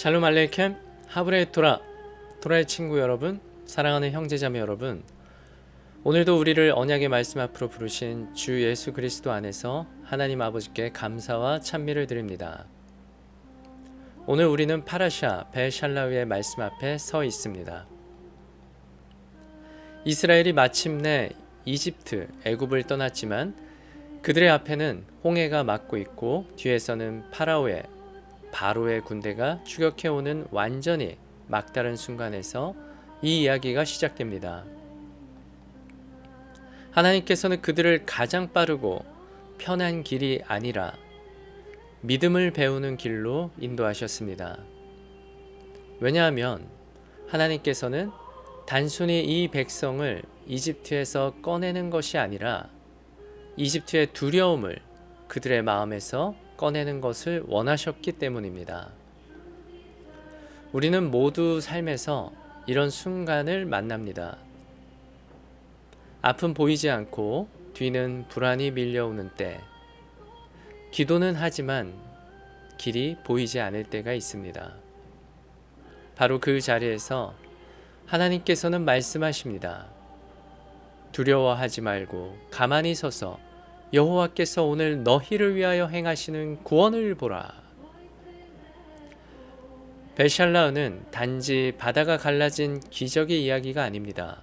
샬롬 알레이켐 하브레의 토라의 친구 여러분, 사랑하는 형제자매 여러분, 오늘도 우리를 언약의 말씀 앞으로 부르신 주 예수 그리스도 안에서 하나님 아버지께 감사와 찬미를 드립니다. 오늘 우리는 파라샤 베샬라흐의 말씀 앞에 서 있습니다. 이스라엘이 마침내 이집트, 애굽을 떠났지만 그들의 앞에는 홍해가 막고 있고 뒤에서는 바로의 군대가 추격해오는 완전히 막다른 순간에서 이 이야기가 시작됩니다. 하나님께서는 그들을 가장 빠르고 편한 길이 아니라 믿음을 배우는 길로 인도하셨습니다. 왜냐하면 하나님께서는 단순히 이 백성을 이집트에서 꺼내는 것이 아니라 이집트의 두려움을 그들의 마음에서 꺼내는 것을 원하셨기 때문입니다. 우리는 모두 삶에서 이런 순간을 만납니다. 앞은 보이지 않고 뒤는 불안이 밀려오는 때, 기도는 하지만 길이 보이지 않을 때가 있습니다. 바로 그 자리에서 하나님께서는 말씀하십니다. 두려워하지 말고 가만히 서서 여호와께서 오늘 너희를 위하여 행하시는 구원을 보라. 베샬라흐는 단지 바다가 갈라진 기적의 이야기가 아닙니다.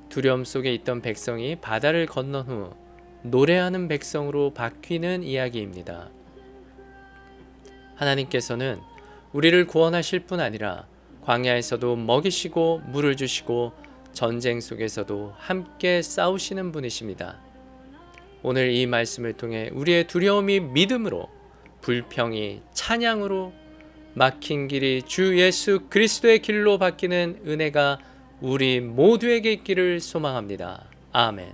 두려움 속에 있던 백성이 바다를 건넌 후 노래하는 백성으로 바뀌는 이야기입니다. 하나님께서는 우리를 구원하실 뿐 아니라 광야에서도 먹이시고 물을 주시고 전쟁 속에서도 함께 싸우시는 분이십니다. 오늘 이 말씀을 통해 우리의 두려움이 믿음으로, 불평이 찬양으로, 막힌 길이 주 예수 그리스도의 길로 바뀌는 은혜가 우리 모두에게 있기를 소망합니다. 아멘.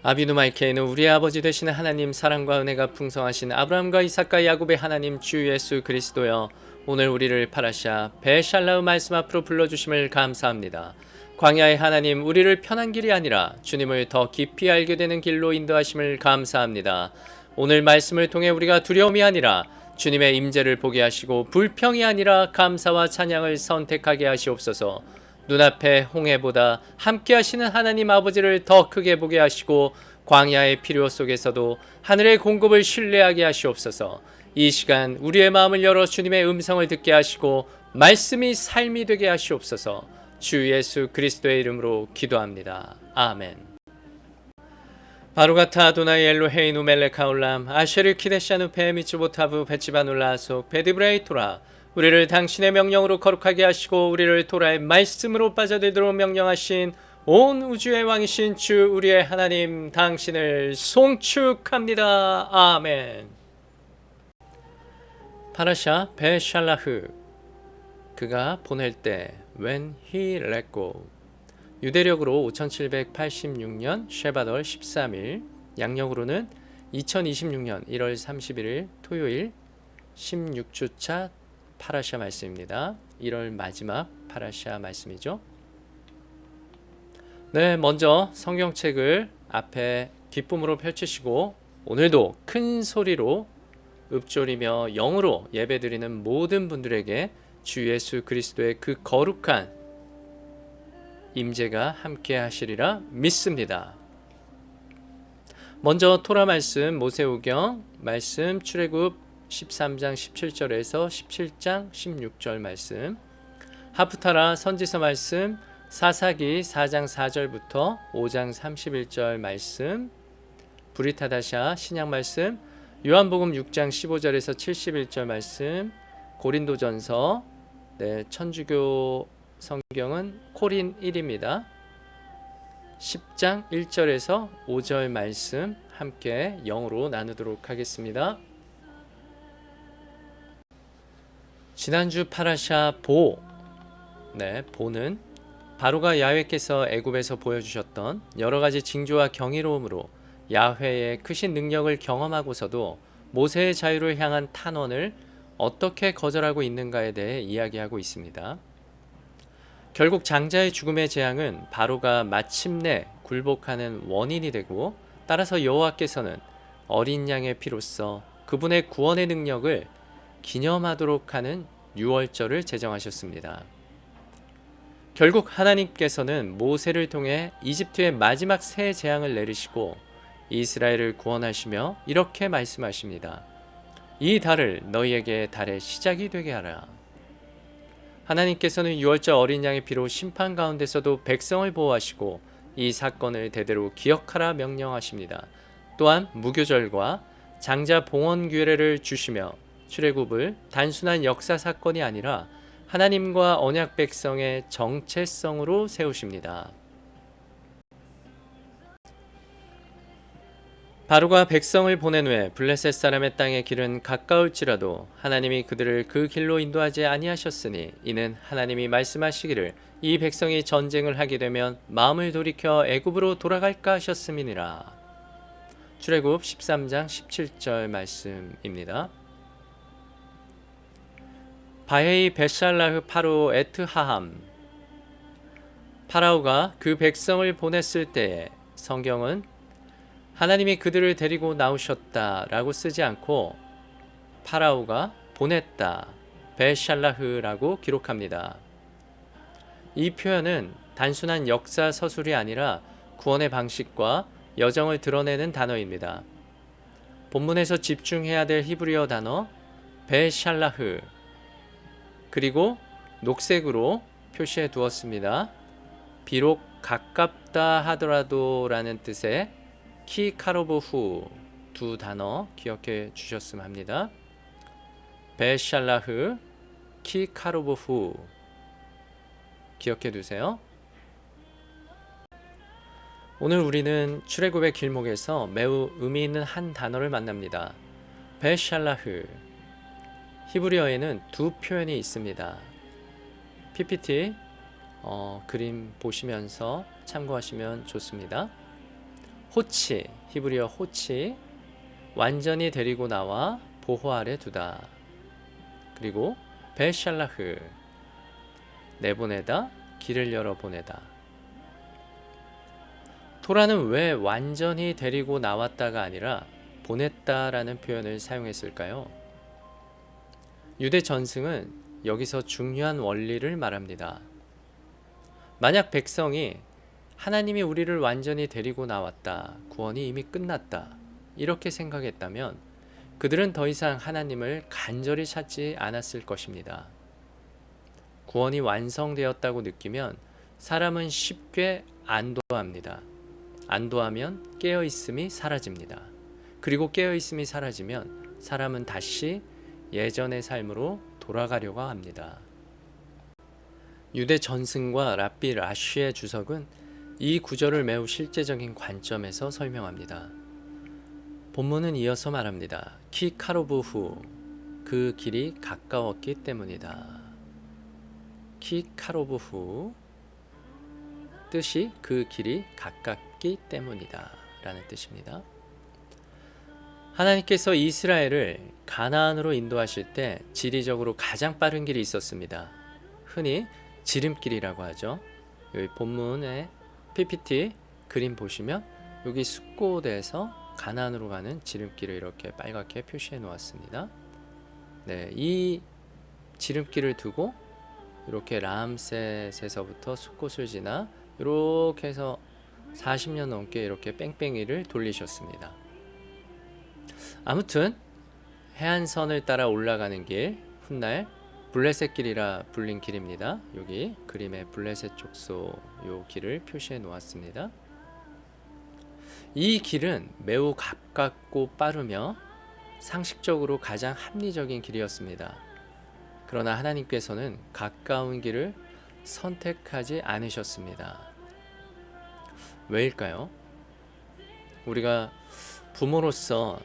아비누마이케이는 우리의 아버지 되시는 하나님, 사랑과 은혜가 풍성하신 아브라함과 이삭과 야곱의 하나님 주 예수 그리스도여, 오늘 우리를 파라샤 베샬라흐 말씀 앞으로 불러주심을 감사합니다. 광야의 하나님, 우리를 편한 길이 아니라 주님을 더 깊이 알게 되는 길로 인도하심을 감사합니다. 오늘 말씀을 통해 우리가 두려움이 아니라 주님의 임재를 보게 하시고 불평이 아니라 감사와 찬양을 선택하게 하시옵소서. 눈앞에 홍해보다 함께 하시는 하나님 아버지를 더 크게 보게 하시고 광야의 필요 속에서도 하늘의 공급을 신뢰하게 하시옵소서. 이 시간 우리의 마음을 열어 주님의 음성을 듣게 하시고 말씀이 삶이 되게 하시옵소서. 주 예수 그리스도의 이름으로 기도합니다. 아멘. 바루가타 아도나이 엘로헤이누 멜레카올람 아쉐르 키데샤누 페미츠보타브 베치바눌라소 베디브레이 토라, 우리를 당신의 명령으로 거룩하게 하시고 우리를 토라의 말씀으로 빠져들도록 명령하신 온 우주의 왕이신 주 우리의 하나님, 당신을 송축합니다. 아멘. 파라샤 베샬라흐, 그가 보낼 때 When he let go, 유대력으로 5786년 쉐바덜 13일, 양력으로는 2026년 1월 31일 토요일 16주차 파라샤 말씀입니다. 1월 마지막 파라샤 말씀이죠. 네, 먼저 성경책을 앞에 기쁨으로 펼치시고 오늘도 큰 소리로 읊조리며 영으로 예배드리는 모든 분들에게 주 예수 그리스도의 그 거룩한 임재가 함께 하시리라 믿습니다. 먼저 토라 말씀, 모세오경 말씀, 출애굽 13장 17절에서 17장 16절 말씀, 하프타라 선지서 말씀, 사사기 4장 4절부터 5장 31절 말씀, 브리타다샤 신약 말씀, 요한복음 6장 15절에서 71절 말씀, 고린도전서, 천주교 성경은 코린 1입니다. 10장 1절에서 5절 말씀 함께 영어로 나누도록 하겠습니다. 지난주 파라샤 보는 바로가 야훼께서 애굽에서 보여주셨던 여러가지 징조와 경이로움으로 야훼의 크신 능력을 경험하고서도 모세의 자유를 향한 탄원을 어떻게 거절하고 있는가에 대해 이야기하고 있습니다. 결국 장자의 죽음의 재앙은 바로가 마침내 굴복하는 원인이 되고, 따라서 여호와께서는 어린 양의 피로써 그분의 구원의 능력을 기념하도록 하는 유월절을 제정하셨습니다. 결국 하나님께서는 모세를 통해 이집트의 마지막 새 재앙을 내리시고 이스라엘을 구원하시며 이렇게 말씀하십니다. 이 달을 너희에게 달의 시작이 되게 하라. 하나님께서는 유월절 어린 양의 피로 심판 가운데서도 백성을 보호하시고 이 사건을 대대로 기억하라 명령하십니다. 또한 무교절과 장자 봉헌 규례를 주시며 출애굽을 단순한 역사 사건이 아니라 하나님과 언약 백성의 정체성으로 세우십니다. 바로가 백성을 보낸 후에 블레셋 사람의 땅의 길은 가까울지라도 하나님이 그들을 그 길로 인도하지 아니하셨으니 이는 하나님이 말씀하시기를 이 백성이 전쟁을 하게 되면 마음을 돌이켜 애굽으로 돌아갈까 하셨음이니라. 출애굽 13장 17절 말씀입니다. 바헤이 벳샬라흐 파로 에트하함. 파라오가 그 백성을 보냈을 때에 성경은 하나님이 그들을 데리고 나오셨다라고 쓰지 않고 파라오가 보냈다 벳샬라흐라고 기록합니다. 이 표현은 단순한 역사 서술이 아니라 구원의 방식과 여정을 드러내는 단어입니다. 본문에서 집중해야 될 히브리어 단어 벳샬라흐 그리고 녹색으로 표시해 두었습니다. 비록 가깝다 하더라도 라는 뜻의 키카로브후 두 단어 기억해 주셨으면 합니다. 벳샬라흐, 키카로브후 기억해 두세요. 오늘 우리는 출애굽의 길목에서 매우 의미 있는 한 단어를 만납니다. 벳샬라흐. 히브리어에는 두 표현이 있습니다. PPT 그림 보시면서 참고하시면 좋습니다. 호치, 히브리어 호치, 완전히 데리고 나와 보호 아래 두다. 그리고 벳샬라흐, 내보내다, 길을 열어 보내다. 토라는 왜 완전히 데리고 나왔다가 아니라 보냈다라는 표현을 사용했을까요? 유대 전승은 여기서 중요한 원리를 말합니다. 만약 백성이 하나님이 우리를 완전히 데리고 나왔다, 구원이 이미 끝났다 이렇게 생각했다면 그들은 더 이상 하나님을 간절히 찾지 않았을 것입니다. 구원이 완성되었다고 느끼면 사람은 쉽게 안도합니다. 안도하면 깨어있음이 사라집니다. 그리고 깨어있음이 사라지면 사람은 다시 예전의 삶으로 돌아가려고 합니다. 유대 전승과 랍비 라쉬의 주석은 이 구절을 매우 실제적인 관점에서 설명합니다. 본문은 이어서 말합니다. 키카로브후, 그 길이 가까웠기 때문이다. 키카로브후, 뜻이 그 길이 가깝기 때문이다 라는 뜻입니다. 하나님께서 이스라엘을 가나안으로 인도하실 때 지리적으로 가장 빠른 길이 있었습니다. 흔히 지름길이라고 하죠. 여기 본문에 PPT 그림 보시면 여기 숫곳에서 가나안으로 가는 지름길을 이렇게 빨갛게 표시해 놓았습니다. 네, 이 지름길을 두고 이렇게 람셋에서부터 숫곳을 지나 이렇게 해서 40년 넘게 이렇게 뺑뺑이를 돌리셨습니다. 아무튼 해안선을 따라 올라가는 길, 훗날 블레셋 길이라 불린 길입니다. 여기 그림에 블레셋 족소 요 길을 표시해 놓았습니다. 이 길은 매우 가깝고 빠르며 상식적으로 가장 합리적인 길이었습니다. 그러나 하나님께서는 가까운 길을 선택하지 않으셨습니다. 왜일까요? 우리가 부모로서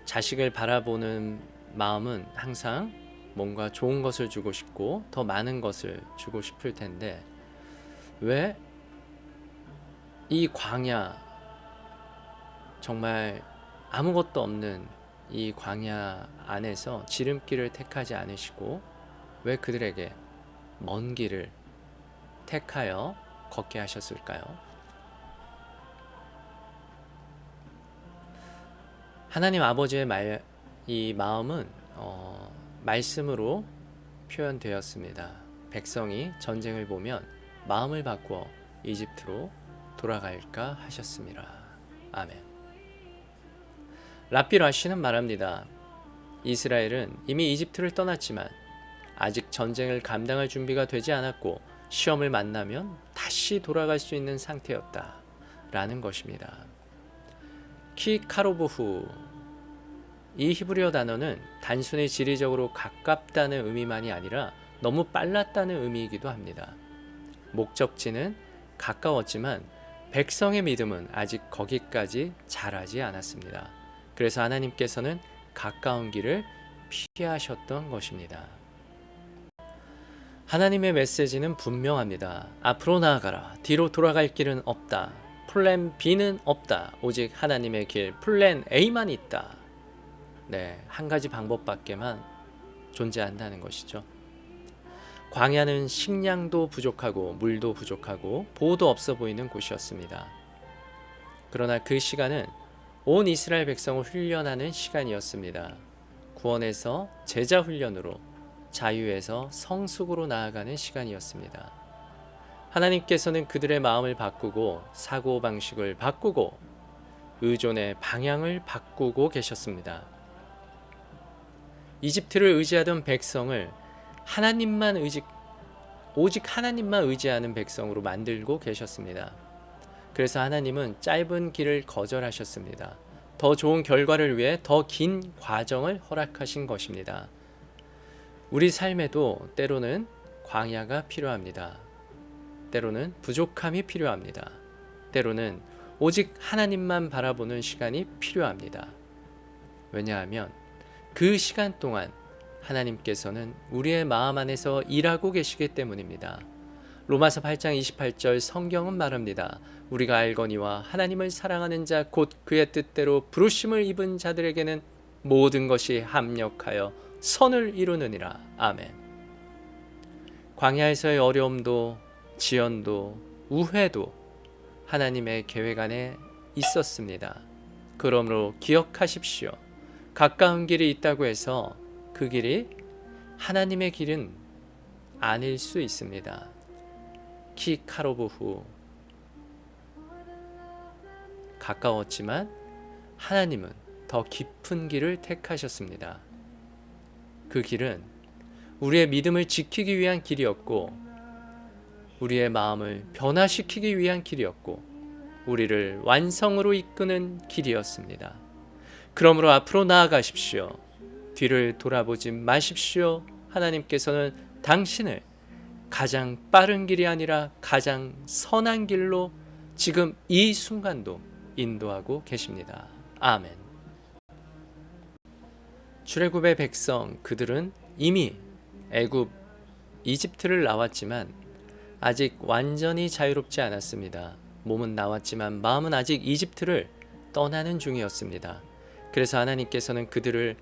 자식을 바라보는 마음은 항상 뭔가 좋은 것을 주고 싶고 더 많은 것을 주고 싶을 텐데 왜 이 광야, 정말 아무것도 없는 이 광야 안에서 지름길을 택하지 않으시고 왜 그들에게 먼 길을 택하여 걷게 하셨을까요? 하나님 아버지의 이 마음은 말씀으로 표현되었습니다. 백성이 전쟁을 보면 마음을 바꾸어 이집트로 돌아갈까 하셨습니다. 아멘. 랍비 라쉬는 말합니다. 이스라엘은 이미 이집트를 떠났지만 아직 전쟁을 감당할 준비가 되지 않았고 시험을 만나면 다시 돌아갈 수 있는 상태였다 라는 것입니다. 키카로브후, 이 히브리어 단어는 단순히 지리적으로 가깝다는 의미만이 아니라 너무 빨랐다는 의미이기도 합니다. 목적지는 가까웠지만 백성의 믿음은 아직 거기까지 자라지 않았습니다. 그래서 하나님께서는 가까운 길을 피하셨던 것입니다. 하나님의 메시지는 분명합니다. 앞으로 나아가라. 뒤로 돌아갈 길은 없다. 플랜 B는 없다. 오직 하나님의 길, 플랜 A만 있다. 네, 한 가지 방법밖에만 존재한다는 것이죠. 광야는 식량도 부족하고 물도 부족하고 보호도 없어 보이는 곳이었습니다. 그러나 그 시간은 온 이스라엘 백성을 훈련하는 시간이었습니다. 구원에서 제자 훈련으로, 자유에서 성숙으로 나아가는 시간이었습니다. 하나님께서는 그들의 마음을 바꾸고 사고방식을 바꾸고 의존의 방향을 바꾸고 계셨습니다. 이집트를 의지하던 백성을 오직 하나님만 의지하는 백성으로 만들고 계셨습니다. 그래서 하나님은 짧은 길을 거절하셨습니다. 더 좋은 결과를 위해 더 긴 과정을 허락하신 것입니다. 우리 삶에도 때로는 광야가 필요합니다. 때로는 부족함이 필요합니다. 때로는 오직 하나님만 바라보는 시간이 필요합니다. 왜냐하면 그 시간 동안 하나님께서는 우리의 마음 안에서 일하고 계시기 때문입니다. 로마서 8장 28절 성경은 말합니다. 우리가 알거니와 하나님을 사랑하는 자 곧 그의 뜻대로 부르심을 입은 자들에게는 모든 것이 합력하여 선을 이루느니라. 아멘. 광야에서의 어려움도 지연도 우회도 하나님의 계획 안에 있었습니다. 그러므로 기억하십시오. 가까운 길이 있다고 해서 그 길이 하나님의 길은 아닐 수 있습니다. 키카로브후, 가까웠지만 하나님은 더 깊은 길을 택하셨습니다. 그 길은 우리의 믿음을 지키기 위한 길이었고 우리의 마음을 변화시키기 위한 길이었고 우리를 완성으로 이끄는 길이었습니다. 그러므로 앞으로 나아가십시오. 뒤를 돌아보지 마십시오. 하나님께서는 당신을 가장 빠른 길이 아니라 가장 선한 길로 지금 이 순간도 인도하고 계십니다. 아멘. 출애굽의 백성, 그들은 이미 애굽, 이집트를 나왔지만 아직 완전히 자유롭지 않았습니다. 몸은 나왔지만 마음은 아직 이집트를 떠나는 중이었습니다. 그래서 하나님께서는 그들을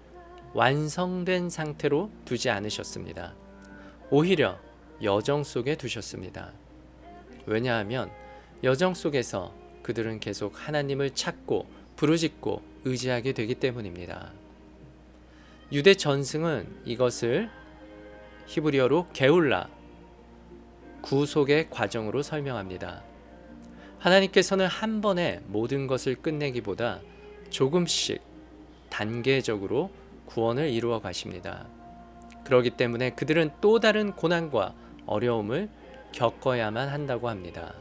완성된 상태로 두지 않으셨습니다. 오히려 여정 속에 두셨습니다. 왜냐하면 여정 속에서 그들은 계속 하나님을 찾고 부르짖고 의지하게 되기 때문입니다. 유대 전승은 이것을 히브리어로 게울라, 구속의 과정으로 설명합니다. 하나님께서는 한 번에 모든 것을 끝내기보다 조금씩 단계적으로 구원을 이루어 가십니다. 그렇기 때문에 그들은 또 다른 고난과 어려움을 겪어야만 한다고 합니다.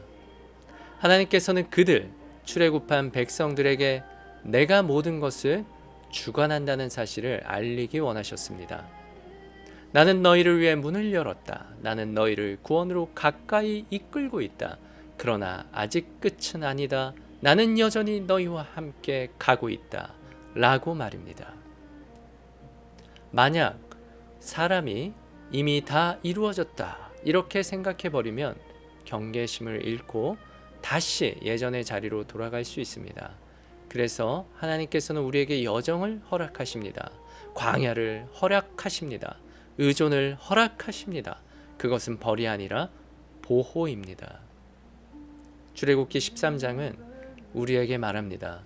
하나님께서는 그들, 출애굽한 백성들에게 내가 모든 것을 주관한다는 사실을 알리기 원하셨습니다. 나는 너희를 위해 문을 열었다. 나는 너희를 구원으로 가까이 이끌고 있다. 그러나 아직 끝은 아니다. 나는 여전히 너희와 함께 가고 있다. 라고 말입니다. 만약 사람이 이미 다 이루어졌다 이렇게 생각해 버리면 경계심을 잃고 다시 예전의 자리로 돌아갈 수 있습니다. 그래서 하나님께서는 우리에게 여정을 허락하십니다. 광야를 허락하십니다. 의존을 허락하십니다. 그것은 벌이 아니라 보호입니다. 출애굽기 13장은 우리에게 말합니다.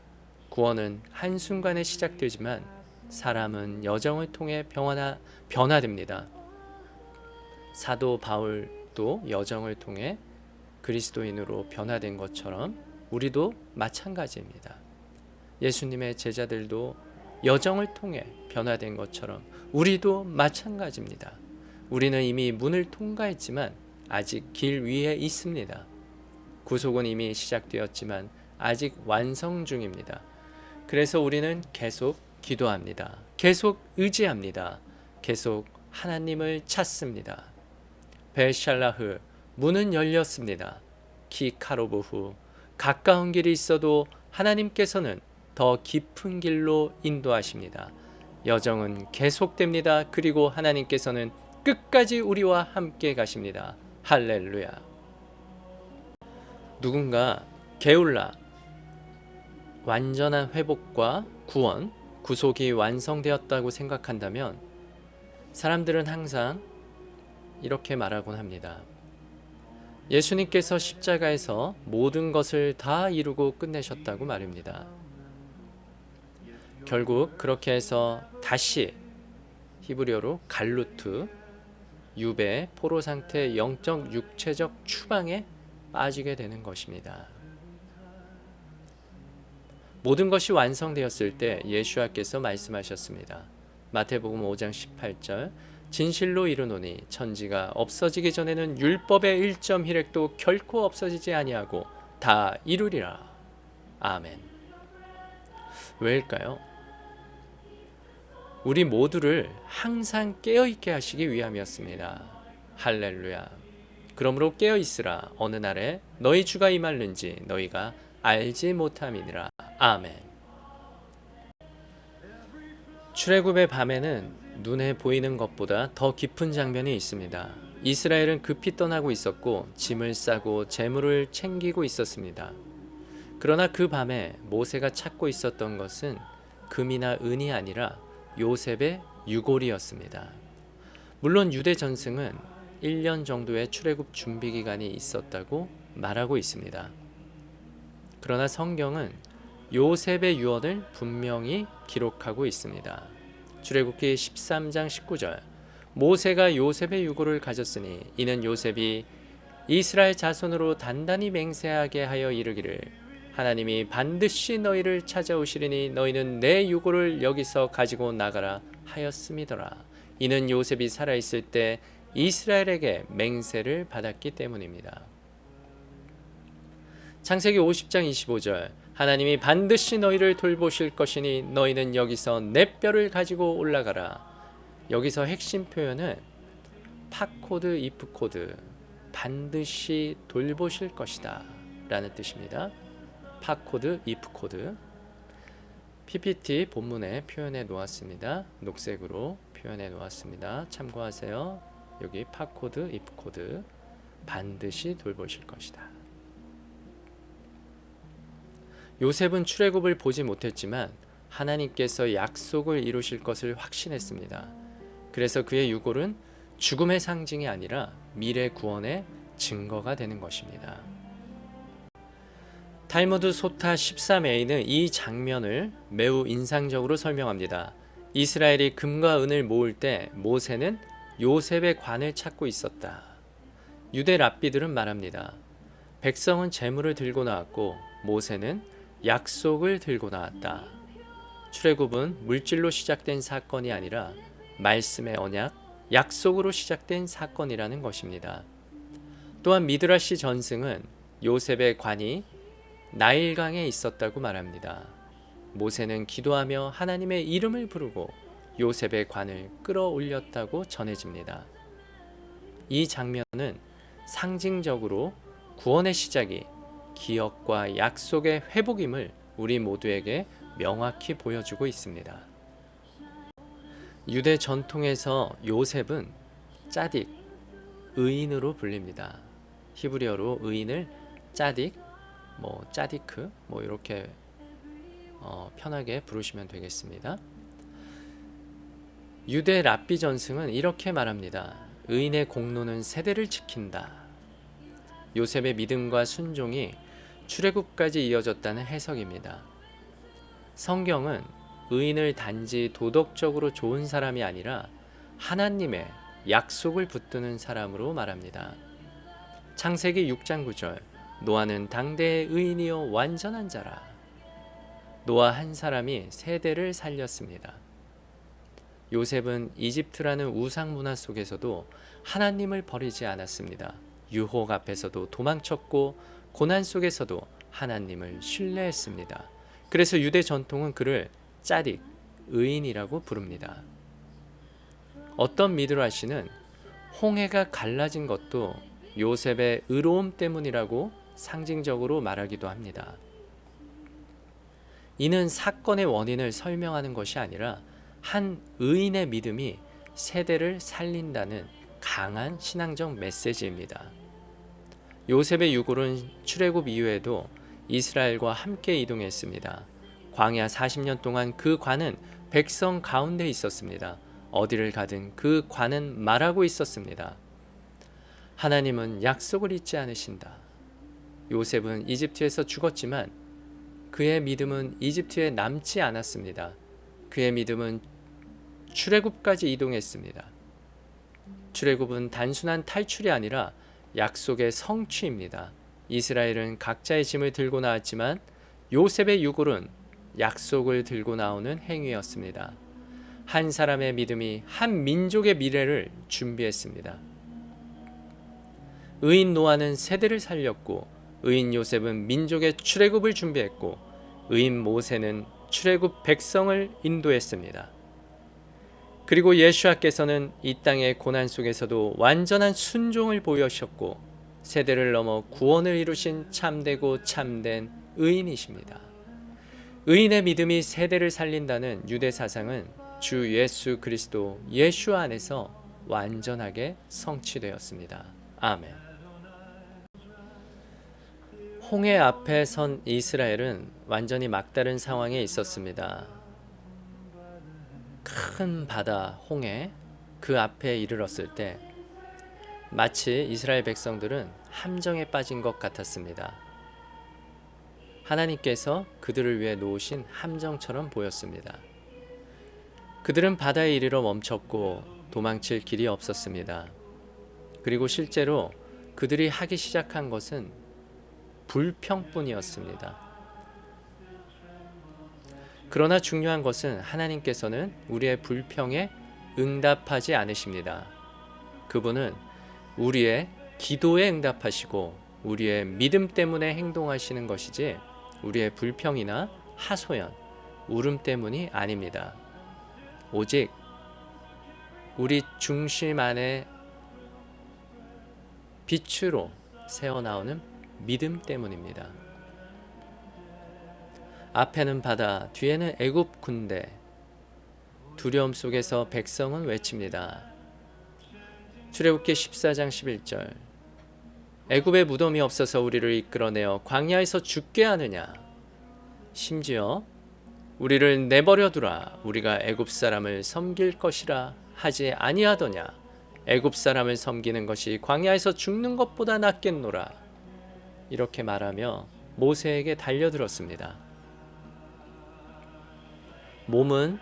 구원은 한순간에 시작되지만 사람은 여정을 통해 변화됩니다. 사도 바울도 여정을 통해 그리스도인으로 변화된 것처럼 우리도 마찬가지입니다. 예수님의 제자들도 여정을 통해 변화된 것처럼 우리도 마찬가지입니다. 우리는 이미 문을 통과했지만 아직 길 위에 있습니다. 구속은 이미 시작되었지만 아직 완성 중입니다. 그래서 우리는 계속 기도합니다. 계속 의지합니다. 계속 하나님을 찾습니다. 벨샬라흐, 문은 열렸습니다. 키카로브후, 가까운 길이 있어도 하나님께서는 더 깊은 길로 인도하십니다. 여정은 계속됩니다. 그리고 하나님께서는 끝까지 우리와 함께 가십니다. 할렐루야. 누군가 게울라, 완전한 회복과 구원, 구속이 완성되었다고 생각한다면 사람들은 항상 이렇게 말하곤 합니다. 예수님께서 십자가에서 모든 것을 다 이루고 끝내셨다고 말입니다. 결국 그렇게 해서 다시 히브리어로 갈루트, 유배, 포로 상태 영적 육체적 추방에 빠지게 되는 것입니다. 모든 것이 완성되었을 때 예수와께서 말씀하셨습니다. 마태복음 5장 18절, 진실로 이르노니 천지가 없어지기 전에는 율법의 1점 힐획도 결코 없어지지 아니하고 다 이루리라. 아멘. 왜일까요? 우리 모두를 항상 깨어있게 하시기 위함이었습니다. 할렐루야. 그러므로 깨어있으라. 어느 날에 너희 주가 임할는지 너희가 알지 못함이니라. 아멘. 출애굽의 밤에는 눈에 보이는 것보다 더 깊은 장면이 있습니다. 이스라엘은 급히 떠나고 있었고 짐을 싸고 재물을 챙기고 있었습니다. 그러나 그 밤에 모세가 찾고 있었던 것은 금이나 은이 아니라 요셉의 유골이었습니다. 물론 유대 전승은 1년 정도의 출애굽 준비 기간이 있었다고 말하고 있습니다. 그러나 성경은 요셉의 유언을 분명히 기록하고 있습니다. 출애굽기 13장 19절, 모세가 요셉의 유골을 가졌으니 이는 요셉이 이스라엘 자손으로 단단히 맹세하게 하여 이르기를 하나님이 반드시 너희를 찾아오시리니 너희는 내 유골을 여기서 가지고 나가라 하였음이더라. 이는 요셉이 살아있을 때 이스라엘에게 맹세를 받았기 때문입니다. 창세기 50장 25절, 하나님이 반드시 너희를 돌보실 것이니 너희는 여기서 내 뼈를 가지고 올라가라. 여기서 핵심 표현은 파코드 이프코드, 반드시 돌보실 것이다 라는 뜻입니다. 파코드 이프코드. PPT 본문에 표현해 놓았습니다. 녹색으로 표현해 놓았습니다. 참고하세요. 여기 파코드 이프코드, 반드시 돌보실 것이다. 요셉은 출애굽을 보지 못했지만 하나님께서 약속을 이루실 것을 확신했습니다. 그래서 그의 유골은 죽음의 상징이 아니라 미래 구원의 증거가 되는 것입니다. 탈무드 소타 13a는 이 장면을 매우 인상적으로 설명합니다. 이스라엘이 금과 은을 모을 때 모세는 요셉의 관을 찾고 있었다. 유대 랍비들은 말합니다. 백성은 재물을 들고 나왔고 모세는 약속을 들고 나왔다. 출애굽은 물질로 시작된 사건이 아니라 말씀의 언약, 약속으로 시작된 사건이라는 것입니다. 또한 미드라시 전승은 요셉의 관이 나일강에 있었다고 말합니다. 모세는 기도하며 하나님의 이름을 부르고 요셉의 관을 끌어올렸다고 전해집니다. 이 장면은 상징적으로 구원의 시작이 기억과 약속의 회복임을 우리 모두에게 명확히 보여주고 있습니다. 유대 전통에서 요셉은 짜딕, 의인으로 불립니다. 히브리어로 의인을 짜딕, 짜디크 이렇게 편하게 부르시면 되겠습니다. 유대 랍비 전승은 이렇게 말합니다. 의인의 공로는 세대를 지킨다. 요셉의 믿음과 순종이 출애굽까지 이어졌다는 해석입니다. 성경은 의인을 단지 도덕적으로 좋은 사람이 아니라 하나님의 약속을 붙드는 사람으로 말합니다. 창세기 6장 9절 노아는 당대의 의인이요 완전한 자라. 노아 한 사람이 세대를 살렸습니다. 요셉은 이집트라는 우상 문화 속에서도 하나님을 버리지 않았습니다. 유혹 앞에서도 도망쳤고 고난 속에서도 하나님을 신뢰했습니다. 그래서 유대 전통은 그를 짜릭, 의인이라고 부릅니다. 어떤 미드라시는 홍해가 갈라진 것도 요셉의 의로움 때문이라고 상징적으로 말하기도 합니다. 이는 사건의 원인을 설명하는 것이 아니라 한 의인의 믿음이 세대를 살린다는 강한 신앙적 메시지입니다. 요셉의 유골은 출애굽 이후에도 이스라엘과 함께 이동했습니다. 광야 40년 동안 그 관은 백성 가운데 있었습니다. 어디를 가든 그 관은 말하고 있었습니다. 하나님은 약속을 잊지 않으신다. 요셉은 이집트에서 죽었지만 그의 믿음은 이집트에 남지 않았습니다. 그의 믿음은 출애굽까지 이동했습니다. 출애굽은 단순한 탈출이 아니라 약속의 성취입니다. 이스라엘은 각자의 짐을 들고 나왔지만 요셉의 유골은 약속을 들고 나오는 행위였습니다. 한 사람의 믿음이 한 민족의 미래를 준비했습니다. 의인 노아는 세대를 살렸고 의인 요셉은 민족의 출애굽을 준비했고 의인 모세는 출애굽 백성을 인도했습니다. 그리고 예수께서는 이 땅의 고난 속에서도 완전한 순종을 보여주셨고 세대를 넘어 구원을 이루신 참되고 참된 의인이십니다. 의인의 믿음이 세대를 살린다는 유대 사상은 주 예수 그리스도 예수 안에서 완전하게 성취되었습니다. 아멘. 홍해 앞에 선 이스라엘은 완전히 막다른 상황에 있었습니다. 큰 바다 홍해 그 앞에 이르렀을 때 마치 이스라엘 백성들은 함정에 빠진 것 같았습니다. 하나님께서 그들을 위해 놓으신 함정처럼 보였습니다. 그들은 바다에 이르러 멈췄고 도망칠 길이 없었습니다. 그리고 실제로 그들이 하기 시작한 것은 불평뿐이었습니다. 그러나 중요한 것은 하나님께서는 우리의 불평에 응답하지 않으십니다. 그분은 우리의 기도에 응답하시고 우리의 믿음 때문에 행동하시는 것이지 우리의 불평이나 하소연, 울음 때문이 아닙니다. 오직 우리 중심 안에 빛으로 새어나오는 믿음 때문입니다. 앞에는 바다, 뒤에는 애굽 군대. 두려움 속에서 백성은 외칩니다. 출애굽기 14장 11절 애굽에 무덤이 없어서 우리를 이끌어내어 광야에서 죽게 하느냐. 심지어 우리를 내버려 두라. 우리가 애굽 사람을 섬길 것이라 하지 아니하더냐. 애굽 사람을 섬기는 것이 광야에서 죽는 것보다 낫겠노라. 이렇게 말하며 모세에게 달려들었습니다. 몸은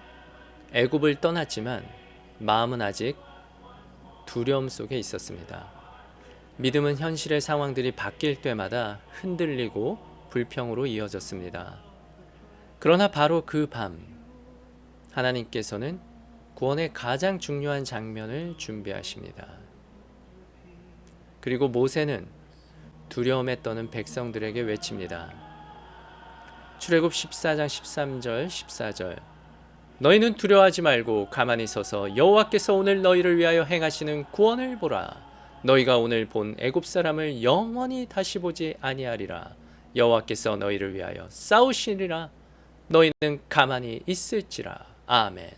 애굽을 떠났지만 마음은 아직 두려움 속에 있었습니다. 믿음은 현실의 상황들이 바뀔 때마다 흔들리고 불평으로 이어졌습니다. 그러나 바로 그 밤 하나님께서는 구원의 가장 중요한 장면을 준비하십니다. 그리고 모세는 두려움에 떠는 백성들에게 외칩니다. 출애굽 14장 13절 14절 너희는 두려워하지 말고 가만히 서서 여호와께서 오늘 너희를 위하여 행하시는 구원을 보라. 너희가 오늘 본 애굽 사람을 영원히 다시 보지 아니하리라. 여호와께서 너희를 위하여 싸우시리라. 너희는 가만히 있을지라. 아멘.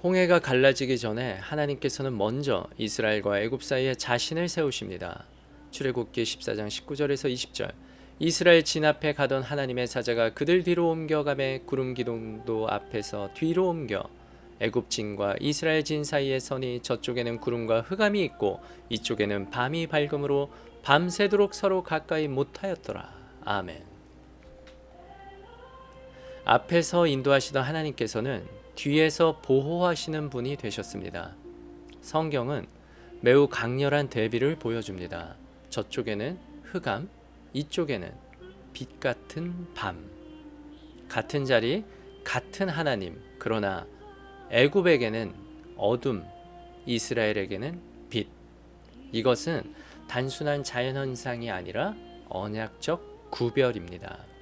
홍해가 갈라지기 전에 하나님께서는 먼저 이스라엘과 애굽 사이에 자신을 세우십니다. 출애굽기 14장 19절에서 20절 이스라엘 진 앞에 가던 하나님의 사자가 그들 뒤로 옮겨가매 구름 기둥도 앞에서 뒤로 옮겨 애굽 진과 이스라엘 진 사이에 서니 저쪽에는 구름과 흑암이 있고 이쪽에는 밤이 밝음으로 밤새도록 서로 가까이 못하였더라. 아멘. 앞에서 인도하시던 하나님께서는 뒤에서 보호하시는 분이 되셨습니다. 성경은 매우 강렬한 대비를 보여줍니다. 저쪽에는 흑암, 이쪽에는 빛 같은 밤. 같은 자리, 같은 하나님. 그러나 애굽에게는 어둠, 이스라엘에게는 빛. 이것은 단순한 자연현상이 아니라 언약적 구별입니다.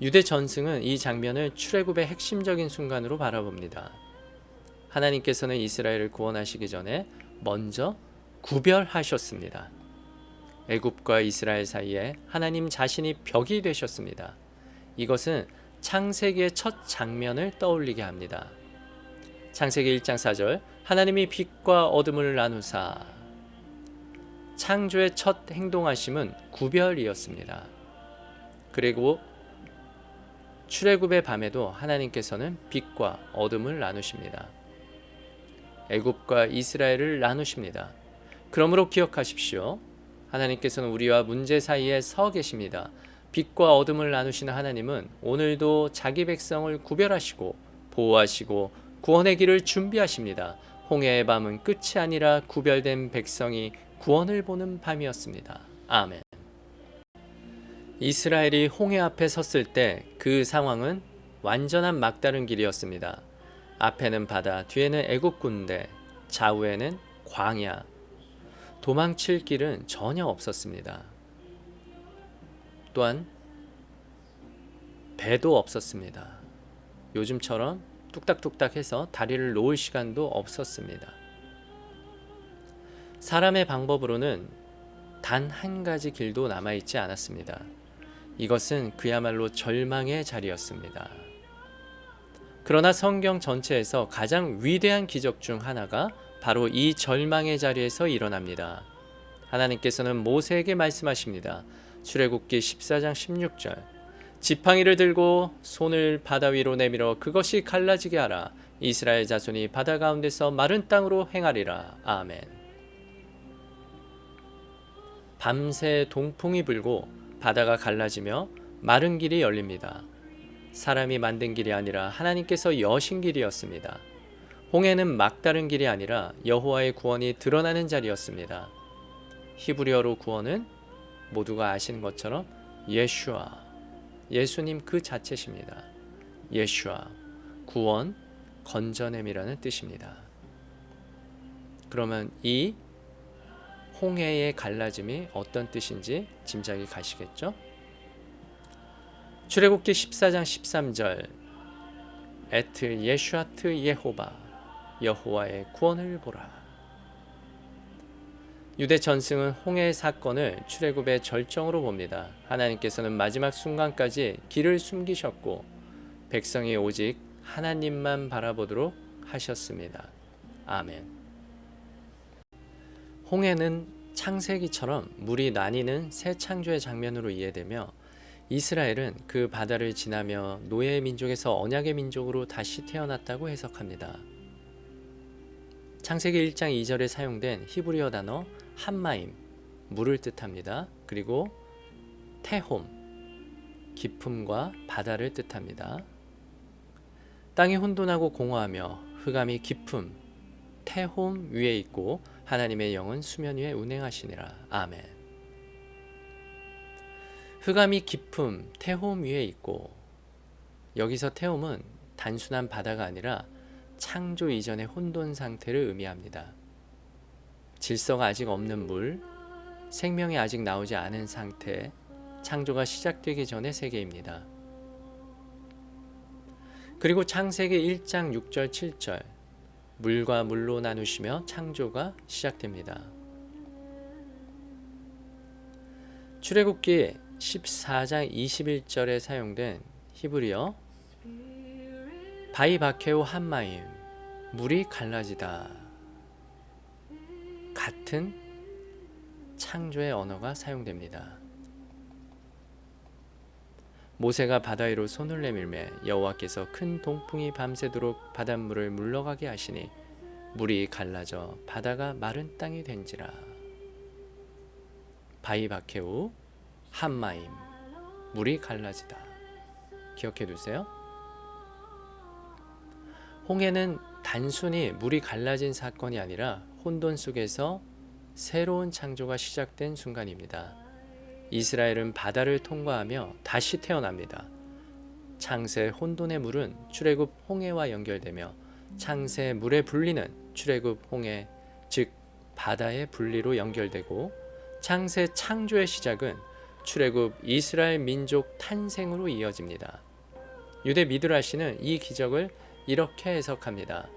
유대 전승은 이 장면을 출애굽의 핵심적인 순간으로 바라봅니다. 하나님께서는 이스라엘을 구원하시기 전에 먼저 구별하셨습니다. 애굽과 이스라엘 사이에 하나님 자신이 벽이 되셨습니다. 이것은 창세기의 첫 장면을 떠올리게 합니다. 창세기 1장 4절 하나님이 빛과 어둠을 나누사. 창조의 첫 행동하심은 구별이었습니다. 그리고 출애굽의 밤에도 하나님께서는 빛과 어둠을 나누십니다. 애굽과 이스라엘을 나누십니다. 그러므로 기억하십시오. 하나님께서는 우리와 문제 사이에 서 계십니다. 빛과 어둠을 나누시는 하나님은 오늘도 자기 백성을 구별하시고 보호하시고 구원의 길을 준비하십니다. 홍해의 밤은 끝이 아니라 구별된 백성이 구원을 보는 밤이었습니다. 아멘. 이스라엘이 홍해 앞에 섰을 때 그 상황은 완전한 막다른 길이었습니다. 앞에는 바다, 뒤에는 애국 군대, 좌우에는 광야. 도망칠 길은 전혀 없었습니다. 또한 배도 없었습니다. 요즘처럼 뚝딱뚝딱 해서 다리를 놓을 시간도 없었습니다. 사람의 방법으로는 단 한 가지 길도 남아있지 않았습니다. 이것은 그야말로 절망의 자리였습니다. 그러나 성경 전체에서 가장 위대한 기적 중 하나가 바로 이 절망의 자리에서 일어납니다. 하나님께서는 모세에게 말씀하십니다. 출애굽기 14장 16절 지팡이를 들고 손을 바다 위로 내밀어 그것이 갈라지게 하라. 이스라엘 자손이 바다 가운데서 마른 땅으로 행하리라. 아멘. 밤새 동풍이 불고 바다가 갈라지며 마른 길이 열립니다. 사람이 만든 길이 아니라 하나님께서 여신 길이었습니다. 홍해는 막다른 길이 아니라 여호와의 구원이 드러나는 자리였습니다. 히브리어로 구원은 모두가 아시는 것처럼 예슈아, 예수님 그 자체십니다. 예슈아, 구원, 건져냄이라는 뜻입니다. 그러면 이 홍해의 갈라짐이 어떤 뜻인지 짐작이 가시겠죠? 출애굽기 14장 13절 에트 예슈아트 예호바 여호와의 구원을 보라. 유대 전승은 홍해 사건을 출애굽의 절정으로 봅니다. 하나님께서는 마지막 순간까지 길을 숨기셨고 백성이 오직 하나님만 바라보도록 하셨습니다. 아멘. 홍해는 창세기처럼 물이 나뉘는 새 창조의 장면으로 이해되며 이스라엘은 그 바다를 지나며 노예의 민족에서 언약의 민족으로 다시 태어났다고 해석합니다. 창세기 1장 2절에 사용된 히브리어 단어 함마임, 물을 뜻합니다. 그리고 테홈, 깊음과 바다를 뜻합니다. 땅이 혼돈하고 공허하며 흑암이 깊음, 테홈 위에 있고 하나님의 영은 수면 위에 운행하시니라. 아멘. 흑암이 깊음, 테홈 위에 있고 여기서 테홈은 단순한 바다가 아니라 창조 이전의 혼돈 상태를 의미합니다. 질서가 아직 없는 물, 생명이 아직 나오지 않은 상태, 창조가 시작되기 전의 세계입니다. 그리고 창세기 1장 6절 7절 물과 물로 나누시며 창조가 시작됩니다. 출애굽기 14장 21절에 사용된 히브리어 바이바케오 한마임 물이 갈라지다 같은 창조의 언어가 사용됩니다. 모세가 바다 위로 손을 내밀매 여호와께서 큰 동풍이 밤새도록 바닷물을 물러가게 하시니 물이 갈라져 바다가 마른 땅이 된지라. 바이바케우 한마임 물이 갈라지다. 기억해 두세요. 홍해는 단순히 물이 갈라진 사건이 아니라 혼돈 속에서 새로운 창조가 시작된 순간입니다. 이스라엘은 바다를 통과하며 다시 태어납니다. 창세 혼돈의 물은 출애굽 홍해와 연결되며 창세 물에 분리는 출애굽 홍해, 즉 바다의 분리로 연결되고 창세 창조의 시작은 출애굽 이스라엘 민족 탄생으로 이어집니다. 유대 미드라시는 이 기적을 이렇게 해석합니다.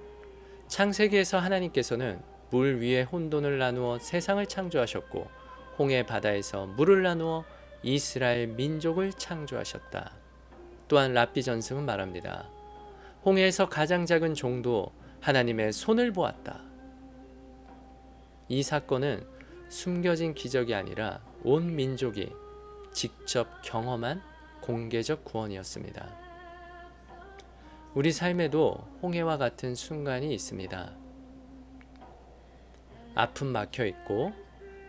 창세기에서 하나님께서는 물 위에 혼돈을 나누어 세상을 창조하셨고 홍해 바다에서 물을 나누어 이스라엘 민족을 창조하셨다. 또한 랍비 전승은 말합니다. 홍해에서 가장 작은 종도 하나님의 손을 보았다. 이 사건은 숨겨진 기적이 아니라 온 민족이 직접 경험한 공개적 구원이었습니다. 우리 삶에도 홍해와 같은 순간이 있습니다. 앞은 막혀 있고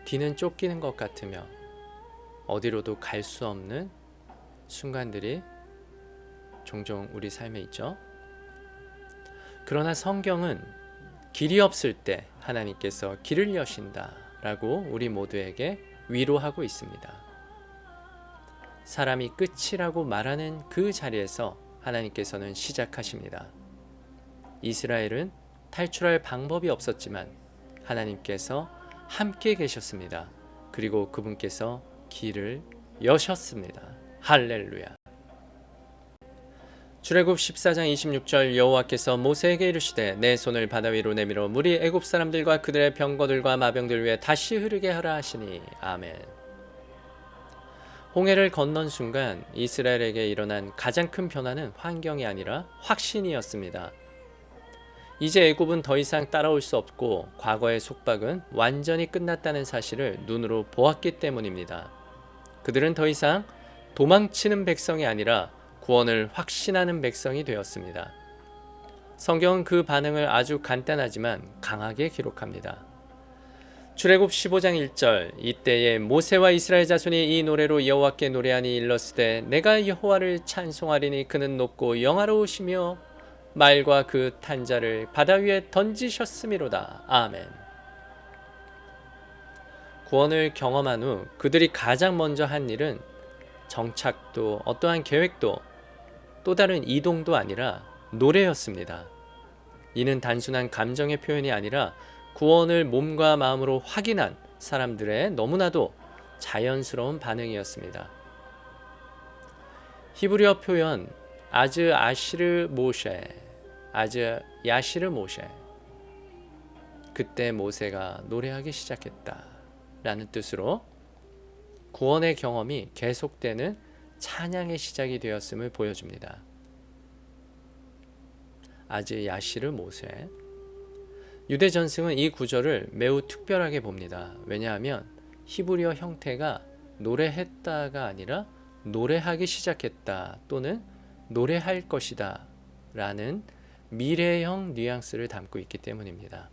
뒤는 쫓기는 것 같으며 어디로도 갈 수 없는 순간들이 종종 우리 삶에 있죠. 그러나 성경은 길이 없을 때 하나님께서 길을 여신다 라고 우리 모두에게 위로하고 있습니다. 사람이 끝이라고 말하는 그 자리에서 하나님께서는 시작하십니다. 이스라엘은 탈출할 방법이 없었지만 하나님께서 함께 계셨습니다. 그리고 그분께서 길을 여셨습니다. 할렐루야. 출애굽 14장 26절 여호와께서 모세에게 이르시되 내 손을 바다 위로 내밀어 물이 애굽 사람들과 그들의 병거들과 마병들 위에 다시 흐르게 하라 하시니 아멘. 홍해를 건넌 순간 이스라엘에게 일어난 가장 큰 변화는 환경이 아니라 확신이었습니다. 이제 애굽은 더 이상 따라올 수 없고 과거의 속박은 완전히 끝났다는 사실을 눈으로 보았기 때문입니다. 그들은 더 이상 도망치는 백성이 아니라 구원을 확신하는 백성이 되었습니다. 성경은 그 반응을 아주 간단하지만 강하게 기록합니다. 출애굽 15장 1절 이때에 모세와 이스라엘 자손이 이 노래로 여호와께 노래하니 일렀으되 내가 여호와를 찬송하리니 그는 높고 영화로우시며 말과 그 탄자를 바다 위에 던지셨음이로다. 아멘. 구원을 경험한 후 그들이 가장 먼저 한 일은 정착도 어떠한 계획도 또 다른 이동도 아니라 노래였습니다. 이는 단순한 감정의 표현이 아니라 구원을 몸과 마음으로 확인한 사람들의 너무나도 자연스러운 반응이었습니다. 히브리어 표현 아즈 아시르 모셰, 아즈 야시르 모셰. 그때 모세가 노래하기 시작했다 라는 뜻으로 구원의 경험이 계속되는 찬양의 시작이 되었음을 보여줍니다. 아즈 야시르 모세. 유대 전승은 이 구절을 매우 특별하게 봅니다. 왜냐하면 히브리어 형태가 노래했다가 아니라 노래하기 시작했다 또는 노래할 것이다 라는 미래형 뉘앙스를 담고 있기 때문입니다.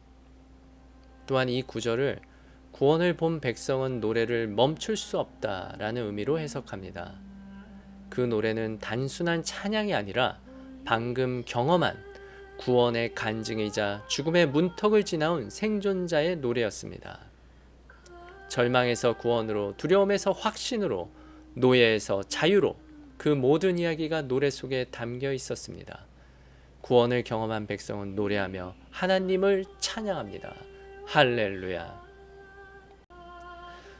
또한 이 구절을 구원을 본 백성은 노래를 멈출 수 없다 라는 의미로 해석합니다. 그 노래는 단순한 찬양이 아니라 방금 경험한 구원의 간증이자 죽음의 문턱을 지나온 생존자의 노래였습니다. 절망에서 구원으로, 두려움에서 확신으로, 노예에서 자유로 그 모든 이야기가 노래 속에 담겨 있었습니다. 구원을 경험한 백성은 노래하며 하나님을 찬양합니다. 할렐루야.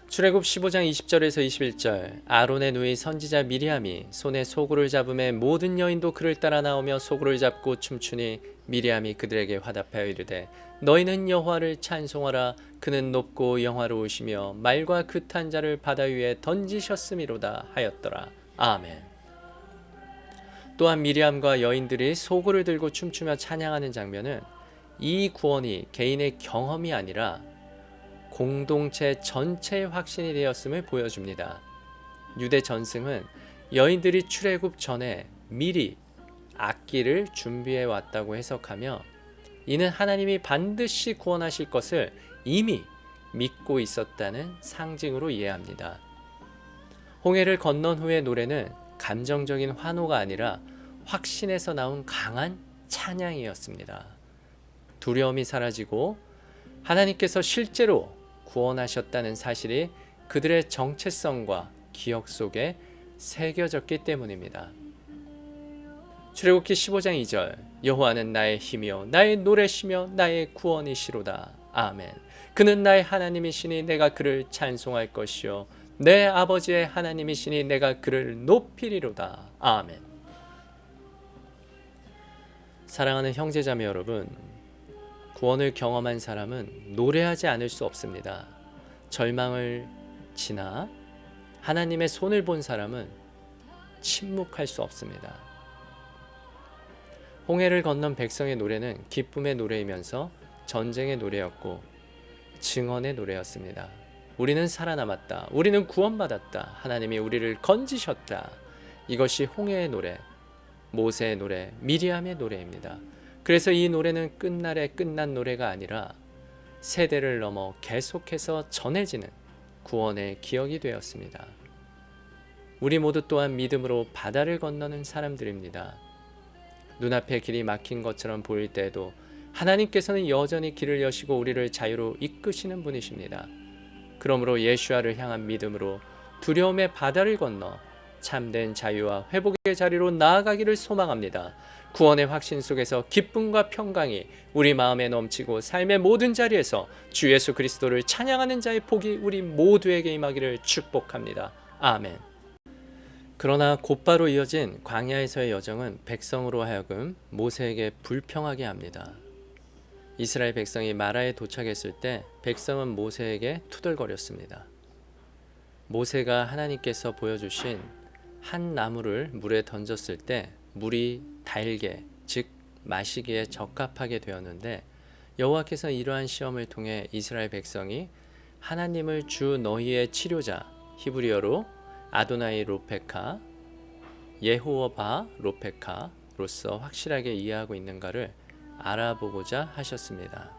출애굽 15장 20절에서 21절 아론의 누이 선지자 미리암이 손에 소구를 잡음에 모든 여인도 그를 따라 나오며 소구를 잡고 춤추니 미리암이 그들에게 화답하여 이르되 너희는 여호와를 찬송하라 그는 높고 영화로우시며 말과 그 탄 자를 바다 위에 던지셨음이로다 하였더라. 아멘. 또한 미리암과 여인들이 소구를 들고 춤추며 찬양하는 장면은 이 구원이 개인의 경험이 아니라 공동체 전체의 확신이 되었음을 보여줍니다. 유대 전승은 여인들이 출애굽 전에 미리 악기를 준비해 왔다고 해석하며 이는 하나님이 반드시 구원하실 것을 이미 믿고 있었다는 상징으로 이해합니다. 홍해를 건넌 후의 노래는 감정적인 환호가 아니라 확신에서 나온 강한 찬양이었습니다. 두려움이 사라지고 하나님께서 실제로 구원하셨다는 사실이 그들의 정체성과 기억 속에 새겨졌기 때문입니다. 출애굽기 15장 2절 여호와는 나의 힘이요 나의 노래시며 나의 구원이시로다. 아멘. 그는 나의 하나님이시니 내가 그를 찬송할 것이요 내 아버지의 하나님이시니 내가 그를 높이리로다. 아멘. 사랑하는 형제자매 여러분, 구원을 경험한 사람은 노래하지 않을 수 없습니다. 절망을 지나 하나님의 손을 본 사람은 침묵할 수 없습니다. 홍해를 건넌 백성의 노래는 기쁨의 노래이면서 전쟁의 노래였고 증언의 노래였습니다. 우리는 살아남았다. 우리는 구원받았다. 하나님이 우리를 건지셨다. 이것이 홍해의 노래, 모세의 노래, 미리암의 노래입니다. 그래서 이 노래는 끝날에 끝난 노래가 아니라 세대를 넘어 계속해서 전해지는 구원의 기억이 되었습니다. 우리 모두 또한 믿음으로 바다를 건너는 사람들입니다. 눈앞에 길이 막힌 것처럼 보일 때에도 하나님께서는 여전히 길을 여시고 우리를 자유로 이끄시는 분이십니다. 그러므로 예수와를 향한 믿음으로 두려움의 바다를 건너 참된 자유와 회복의 자리로 나아가기를 소망합니다. 구원의 확신 속에서 기쁨과 평강이 우리 마음에 넘치고 삶의 모든 자리에서 주 예수 그리스도를 찬양하는 자의 복이 우리 모두에게 임하기를 축복합니다. 아멘. 그러나 곧바로 이어진 광야에서의 여정은 백성으로 하여금 모세에게 불평하게 합니다. 이스라엘 백성이 마라에 도착했을 때 백성은 모세에게 투덜거렸습니다. 모세가 하나님께서 보여주신 한 나무를 물에 던졌을 때 물이 달게, 즉 마시기에 적합하게 되었는데 여호와께서 이러한 시험을 통해 이스라엘 백성이 하나님을 주 너희의 치료자, 히브리어로 아도나이 로페카, 예호와 로페카로서 확실하게 이해하고 있는가를 알아보고자 하셨습니다.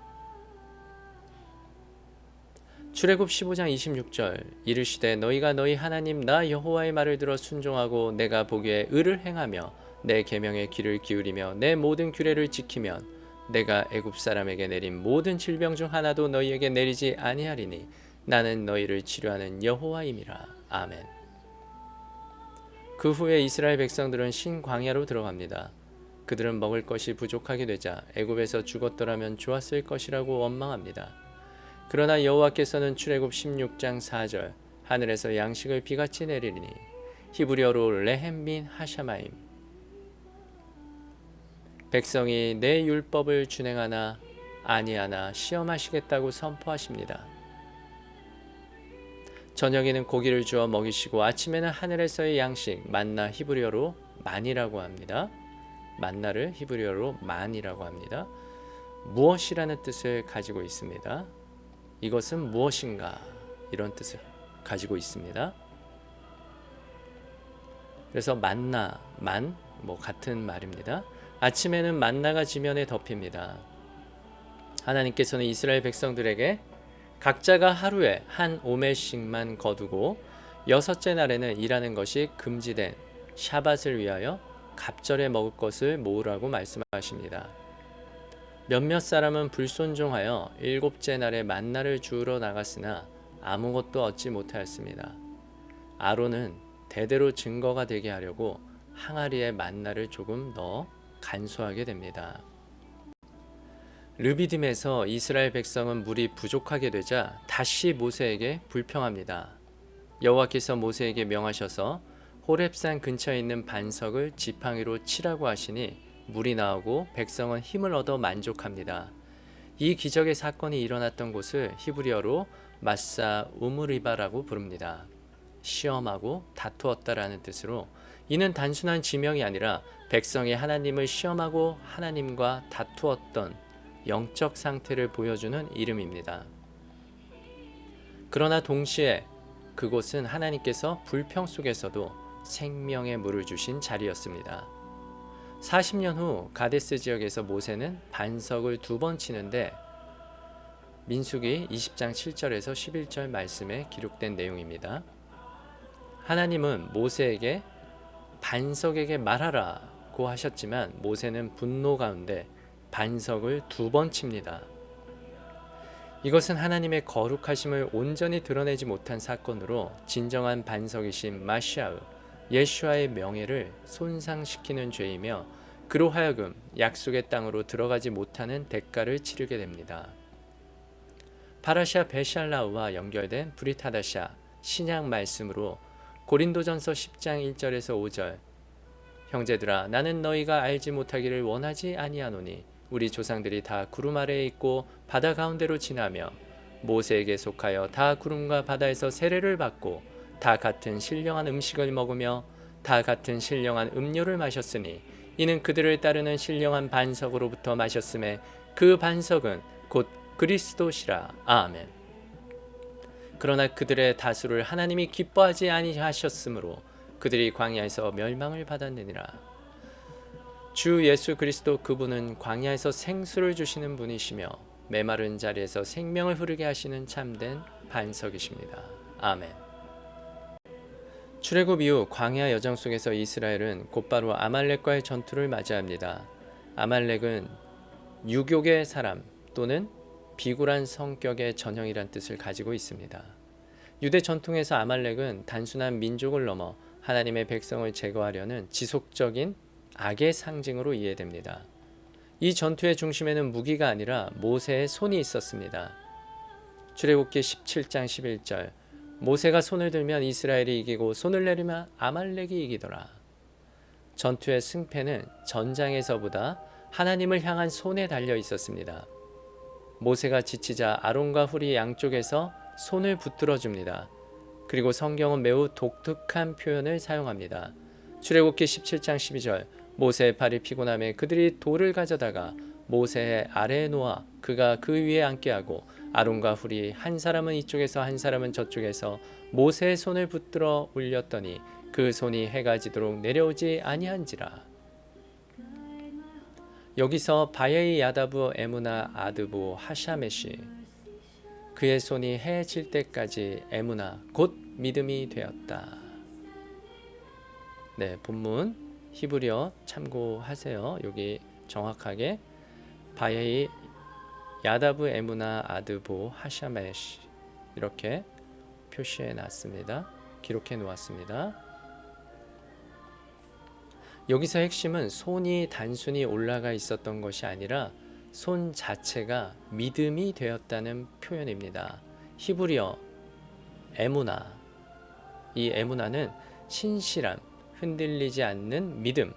출애굽 15장 26절 이르시되 너희가 너희 하나님 나 여호와의 말을 들어 순종하고 내가 보기에 의를 행하며 내 계명의 귀를 기울이며 내 모든 규례를 지키면 내가 애굽 사람에게 내린 모든 질병 중 하나도 너희에게 내리지 아니하리니 나는 너희를 치료하는 여호와임이라. 아멘. 그 후에 이스라엘 백성들은 신광야로 들어갑니다. 그들은 먹을 것이 부족하게 되자 애굽에서 죽었더라면 좋았을 것이라고 원망합니다. 그러나 여호와께서는 출애굽 16장 4절 하늘에서 양식을 비같이 내리리니 히브리어로 레헴 빈 하샤마임 백성이 내 율법을 준행하나 아니하나 시험하시겠다고 선포하십니다. 저녁에는 고기를 주어 먹이시고 아침에는 하늘에서의 양식 만나 히브리어로 만이라고 합니다. 만나를 히브리어로 만이라고 합니다. 무엇이라는 뜻을 가지고 있습니다. 이것은 무엇인가 이런 뜻을 가지고 있습니다. 그래서 만나, 같은 말입니다. 아침에는 만나가 지면에 덮입니다. 하나님께서는 이스라엘 백성들에게 각자가 하루에 한 오멜씩만 거두고 여섯째 날에는 일하는 것이 금지된 샤밧을 위하여 갑절에 먹을 것을 모으라고 말씀하십니다. 몇몇 사람은 불순종하여 일곱째 날에 만나를 주우러 나갔으나 아무것도 얻지 못하였습니다. 아론은 대대로 증거가 되게 하려고 항아리에 만나를 조금 넣어 간수하게 됩니다. 르비딤에서 이스라엘 백성은 물이 부족하게 되자 다시 모세에게 불평합니다. 여호와께서 모세에게 명하셔서 호렙산 근처에 있는 반석을 지팡이로 치라고 하시니 물이 나오고 백성은 힘을 얻어 만족합니다. 이 기적의 사건이 일어났던 곳을 히브리어로 마사 우무리바라고 부릅니다. 시험하고 다투었다라는 뜻으로 이는 단순한 지명이 아니라 백성이 하나님을 시험하고 하나님과 다투었던 영적 상태를 보여주는 이름입니다. 그러나 동시에 그곳은 하나님께서 불평 속에서도 생명의 물을 주신 자리였습니다. 40년 후 가데스 지역에서 모세는 반석을 2번 치는데 민수기 20장 7절에서 11절 말씀에 기록된 내용입니다. 하나님은 모세에게 반석에게 말하라고 하셨지만 모세는 분노 가운데 반석을 2번 칩니다. 이것은 하나님의 거룩하심을 온전히 드러내지 못한 사건으로 진정한 반석이신 마시아의 예슈아의 명예를 손상시키는 죄이며 그로 하여금 약속의 땅으로 들어가지 못하는 대가를 치르게 됩니다. 파라샤 베샬라우와 연결된 브릿하다샤 신약 말씀으로 고린도전서 10장 1절에서 5절 형제들아 나는 너희가 알지 못하기를 원하지 아니하노니 우리 조상들이 다 구름 아래에 있고 바다 가운데로 지나며 모세에게 속하여 다 구름과 바다에서 세례를 받고 다 같은 신령한 음식을 먹으며 다 같은 신령한 음료를 마셨으니 이는 그들을 따르는 신령한 반석으로부터 마셨음에 그 반석은 곧 그리스도시라. 아멘. 그러나 그들의 다수를 하나님이 기뻐하지 아니하셨으므로 그들이 광야에서 멸망을 받았느니라. 주 예수 그리스도 그분은 광야에서 생수를 주시는 분이시며 메마른 자리에서 생명을 흐르게 하시는 참된 반석이십니다. 아멘. 출애굽 이후 광야 여정 속에서 이스라엘은 곧바로 아말렉과의 전투를 맞이합니다. 아말렉은 유욕의 사람 또는 비굴한 성격의 전형이란 뜻을 가지고 있습니다. 유대 전통에서 아말렉은 단순한 민족을 넘어 하나님의 백성을 제거하려는 지속적인 악의 상징으로 이해됩니다. 이 전투의 중심에는 무기가 아니라 모세의 손이 있었습니다. 출애굽기 17장 11절 모세가 손을 들면 이스라엘이 이기고 손을 내리면 아말렉이 이기더라. 전투의 승패는 전장에서보다 하나님을 향한 손에 달려 있었습니다. 모세가 지치자 아론과 훌이 양쪽에서 손을 붙들어 줍니다. 그리고 성경은 매우 독특한 표현을 사용합니다. 출애굽기 17장 12절 모세의 팔이 피곤함에 그들이 돌을 가져다가 모세의 아래에 놓아 그가 그 위에 앉게 하고 아론과 훌이 한 사람은 이쪽에서 한 사람은 저쪽에서 모세의 손을 붙들어 올렸더니 그 손이 해가 지도록 내려오지 아니한지라. 여기서 바예이 야다부 에무나 아드부 하샤메시 그의 손이 해 질 때까지 에무나 곧 믿음이 되었다. 네, 본문 히브리어 참고하세요. 여기 정확하게 바예이 야다부 에무나 아드부 하샤메시 이렇게 표시해 놨습니다. 기록해 놓았습니다. 여기서 핵심은 손이 단순히 올라가 있었던 것이 아니라 손 자체가 믿음이 되었다는 표현입니다. 히브리어 에무나, 이 에무나는 신실함, 흔들리지 않는 믿음,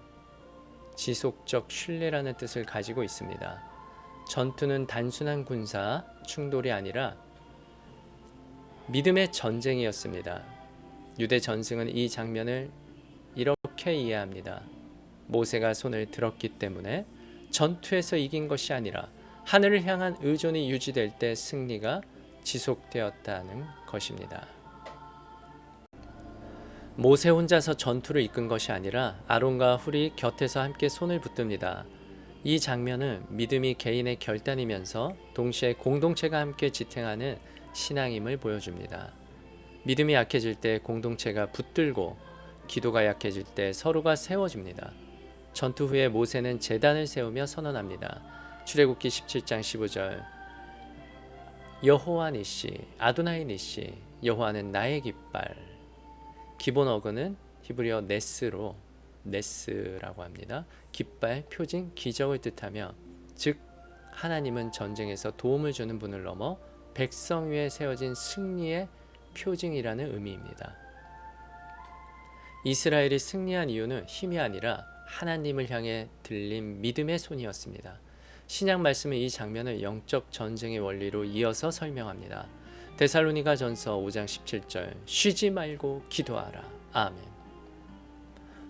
지속적 신뢰라는 뜻을 가지고 있습니다. 전투는 단순한 군사 충돌이 아니라 믿음의 전쟁이었습니다. 유대 전승은 이 장면을 이렇게 이해합니다. 모세가 손을 들었기 때문에 전투에서 이긴 것이 아니라 하늘을 향한 의존이 유지될 때 승리가 지속되었다는 것입니다. 모세 혼자서 전투를 이끈 것이 아니라 아론과 훌이 곁에서 함께 손을 붙듭니다. 이 장면은 믿음이 개인의 결단이면서 동시에 공동체가 함께 지탱하는 신앙임을 보여줍니다. 믿음이 약해질 때 공동체가 붙들고 기도가 약해질 때 서로가 세워집니다. 전투 후에 모세는 제단을 세우며 선언합니다. 출애굽기 17장 15절 여호와 니시 아도나이 니시 여호와는 나의 깃발. 기본 어근은 히브리어 네스라고 합니다. 깃발, 표징, 기적을 뜻하며 즉 하나님은 전쟁에서 도움을 주는 분을 넘어 백성 위에 세워진 승리의 표징이라는 의미입니다. 이스라엘이 승리한 이유는 힘이 아니라 하나님을 향해 들린 믿음의 손이었습니다. 신약 말씀은 이 장면을 영적 전쟁의 원리로 이어서 설명합니다. 데살로니가 전서 5장 17절 쉬지 말고 기도하라. 아멘.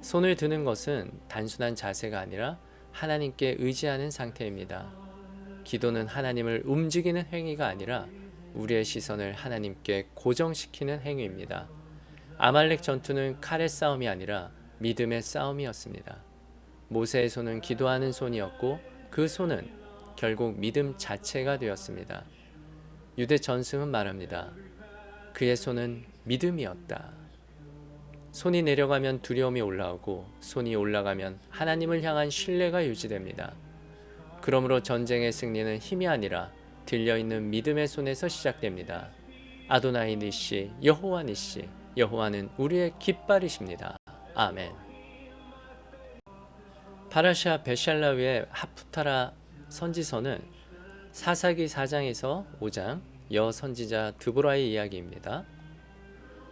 손을 드는 것은 단순한 자세가 아니라 하나님께 의지하는 상태입니다. 기도는 하나님을 움직이는 행위가 아니라 우리의 시선을 하나님께 고정시키는 행위입니다. 아말렉 전투는 칼의 싸움이 아니라 믿음의 싸움이었습니다. 모세의 손은 기도하는 손이었고 그 손은 결국 믿음 자체가 되었습니다. 유대 전승은 말합니다. 그의 손은 믿음이었다. 손이 내려가면 두려움이 올라오고 손이 올라가면 하나님을 향한 신뢰가 유지됩니다. 그러므로 전쟁의 승리는 힘이 아니라 들려있는 믿음의 손에서 시작됩니다. 아도나이 니시, 여호와 니시, 여호와는 우리의 깃발이십니다. 아멘. 파라샤 베샬라위의 하프타라 선지서는 사사기 4장에서 5장 여선지자 드보라의 이야기입니다.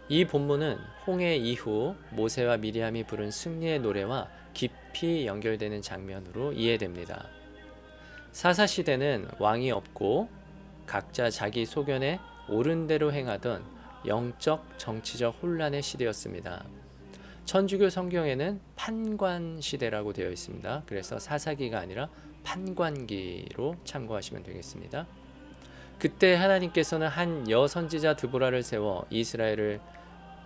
이 본문은 홍해 이후 모세와 미리암이 부른 승리의 노래와 깊이 연결되는 장면으로 이해됩니다. 사사시대는 왕이 없고 각자 자기 소견에 옳은 대로 행하던 영적 정치적 혼란의 시대였습니다. 천주교 성경에는 판관 시대라고 되어 있습니다. 그래서 사사기가 아니라 판관기로 참고하시면 되겠습니다. 그때 하나님께서는 한 여선지자 드보라를 세워 이스라엘을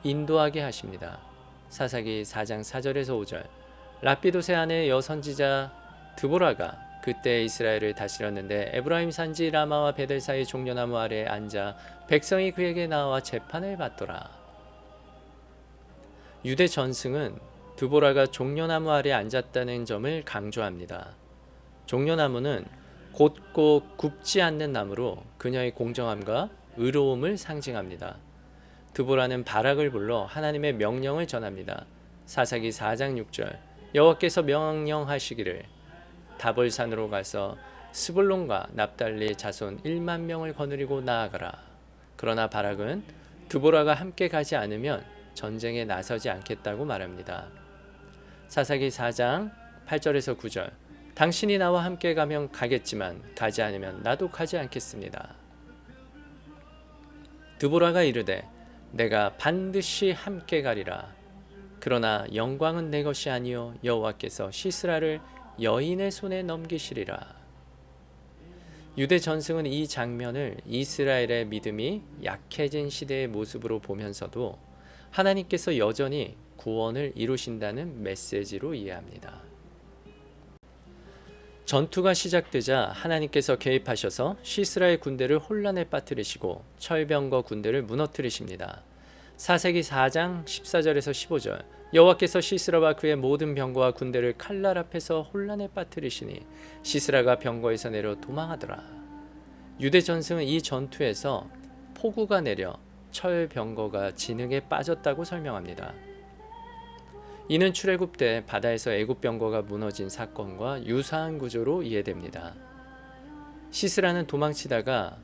인도하게 하십니다. 사사기 4장 4절에서 5절. 라피도세 아내 여선지자 드보라가 그때 이스라엘을 다스렸는데 에브라임 산지 라마와 베델 사이 종려나무 아래에 앉아 백성이 그에게 나와 재판을 받더라. 유대 전승은 드보라가 종려나무 아래에 앉았다는 점을 강조합니다. 종려나무는 곧고 굽지 않는 나무로 그녀의 공정함과 의로움을 상징합니다. 드보라는 바락을 불러 하나님의 명령을 전합니다. 사사기 4장 6절. 여호와께서 명령하시기를 다볼산으로 가서 스불론과 납달리 자손 1만 명을 거느리고 나아가라. 그러나 바락은 드보라가 함께 가지 않으면 전쟁에 나서지 않겠다고 말합니다. 사사기 4장 8절에서 9절. 당신이 나와 함께 가면 가겠지만 가지 않으면 나도 가지 않겠습니다. 드보라가 이르되 내가 반드시 함께 가리라. 그러나 영광은 내 것이 아니요 여호와께서 시스라를 여인의 손에 넘기시리라. 유대 전승은 이 장면을 이스라엘의 믿음이 약해진 시대의 모습으로 보면서도 하나님께서 여전히 구원을 이루신다는 메시지로 이해합니다. 전투가 시작되자 하나님께서 개입하셔서 시스라의 군대를 혼란에 빠뜨리시고 철병거 군대를 무너뜨리십니다. 사사기 4장 14절에서 15절. 여호와께서 시스라와 그의 모든 병거와 군대를 칼날 앞에서 혼란에 빠뜨리시니 시스라가 병거에서 내려 도망하더라. 유대 전승은 이 전투에서 폭우가 내려 철병거가 진흙에 빠졌다고 설명합니다. 이는 출애굽 때 바다에서 애굽 병거가 무너진 사건과 유사한 구조로 이해됩니다. 시스라는 도망치다가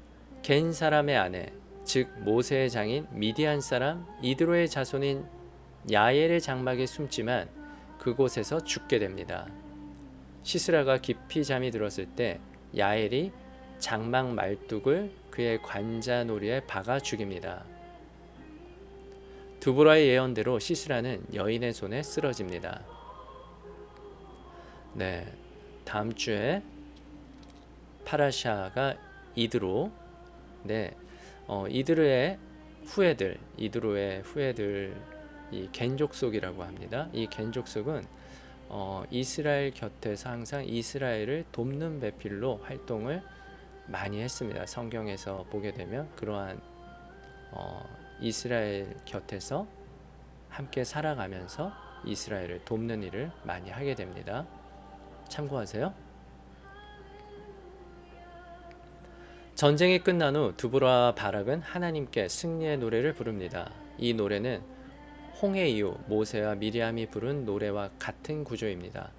겐 사람의 아내, 즉 모세의 장인 미디안 사람 이드로의 자손인 야엘의 장막에 숨지만 그곳에서 죽게 됩니다. 시스라가 깊이 잠이 들었을 때 야엘이 장막 말뚝을 그의 관자놀이에 박아 죽입니다. 드보라의 예언대로 시스라는 여인의 손에 쓰러집니다. 다음 주에 파라샤가 이드로, 이드로의 후예들, 이 겐족속이라고 합니다. 이 겐족속은 이스라엘 곁에서 항상 이스라엘을 돕는 배필로 활동을 많이 했습니다. 성경에서 보게 되면 그러한 이스라엘 곁에서 함께 살아가면서 이스라엘을 돕는 일을 많이 하게 됩니다. 참고하세요. 전쟁이 끝난 후 드보라와 바락은 하나님께 승리의 노래를 부릅니다. 이 노래는 홍해 이후 모세와 미리암이 부른 노래와 같은 구조입니다.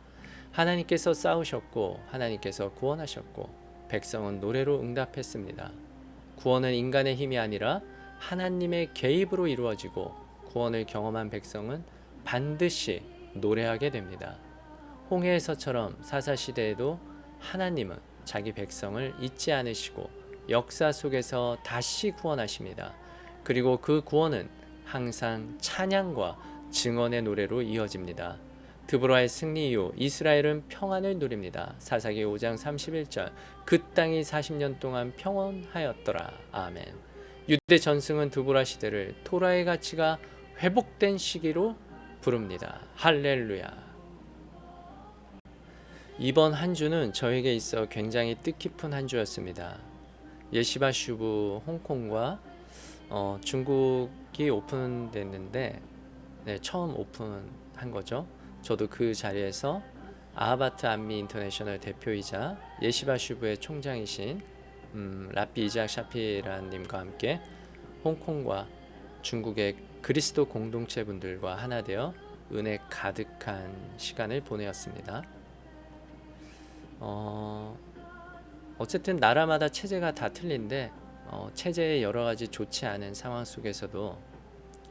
하나님께서 싸우셨고 하나님께서 구원하셨고 백성은 노래로 응답했습니다. 구원은 인간의 힘이 아니라 하나님의 개입으로 이루어지고 구원을 경험한 백성은 반드시 노래하게 됩니다. 홍해에서처럼 사사시대에도 하나님은 자기 백성을 잊지 않으시고 역사 속에서 다시 구원하십니다. 그리고 그 구원은 항상 찬양과 증언의 노래로 이어집니다. 드보라의 승리 이후 이스라엘은 평안을 누립니다. 사사기 5장 31절. 그 땅이 40년 동안 평온하였더라. 아멘. 유대 전승은 드보라 시대를 토라의 가치가 회복된 시기로 부릅니다. 할렐루야. 이번 한 주는 저에게 있어 굉장히 뜻깊은 한 주였습니다. 예시바 슈브 홍콩과 중국이 오픈됐는데 네, 처음 오픈한 거죠. 저도 그 자리에서 아하바트 안미 인터내셔널 대표이자 예시바 슈브의 총장이신 라피 이작 샤피라님과 함께 홍콩과 중국의 그리스도 공동체 분들과 하나 되어 은혜 가득한 시간을 보내었습니다. 어쨌든 나라마다 체제가 다 틀린데 체제의 여러 가지 좋지 않은 상황 속에서도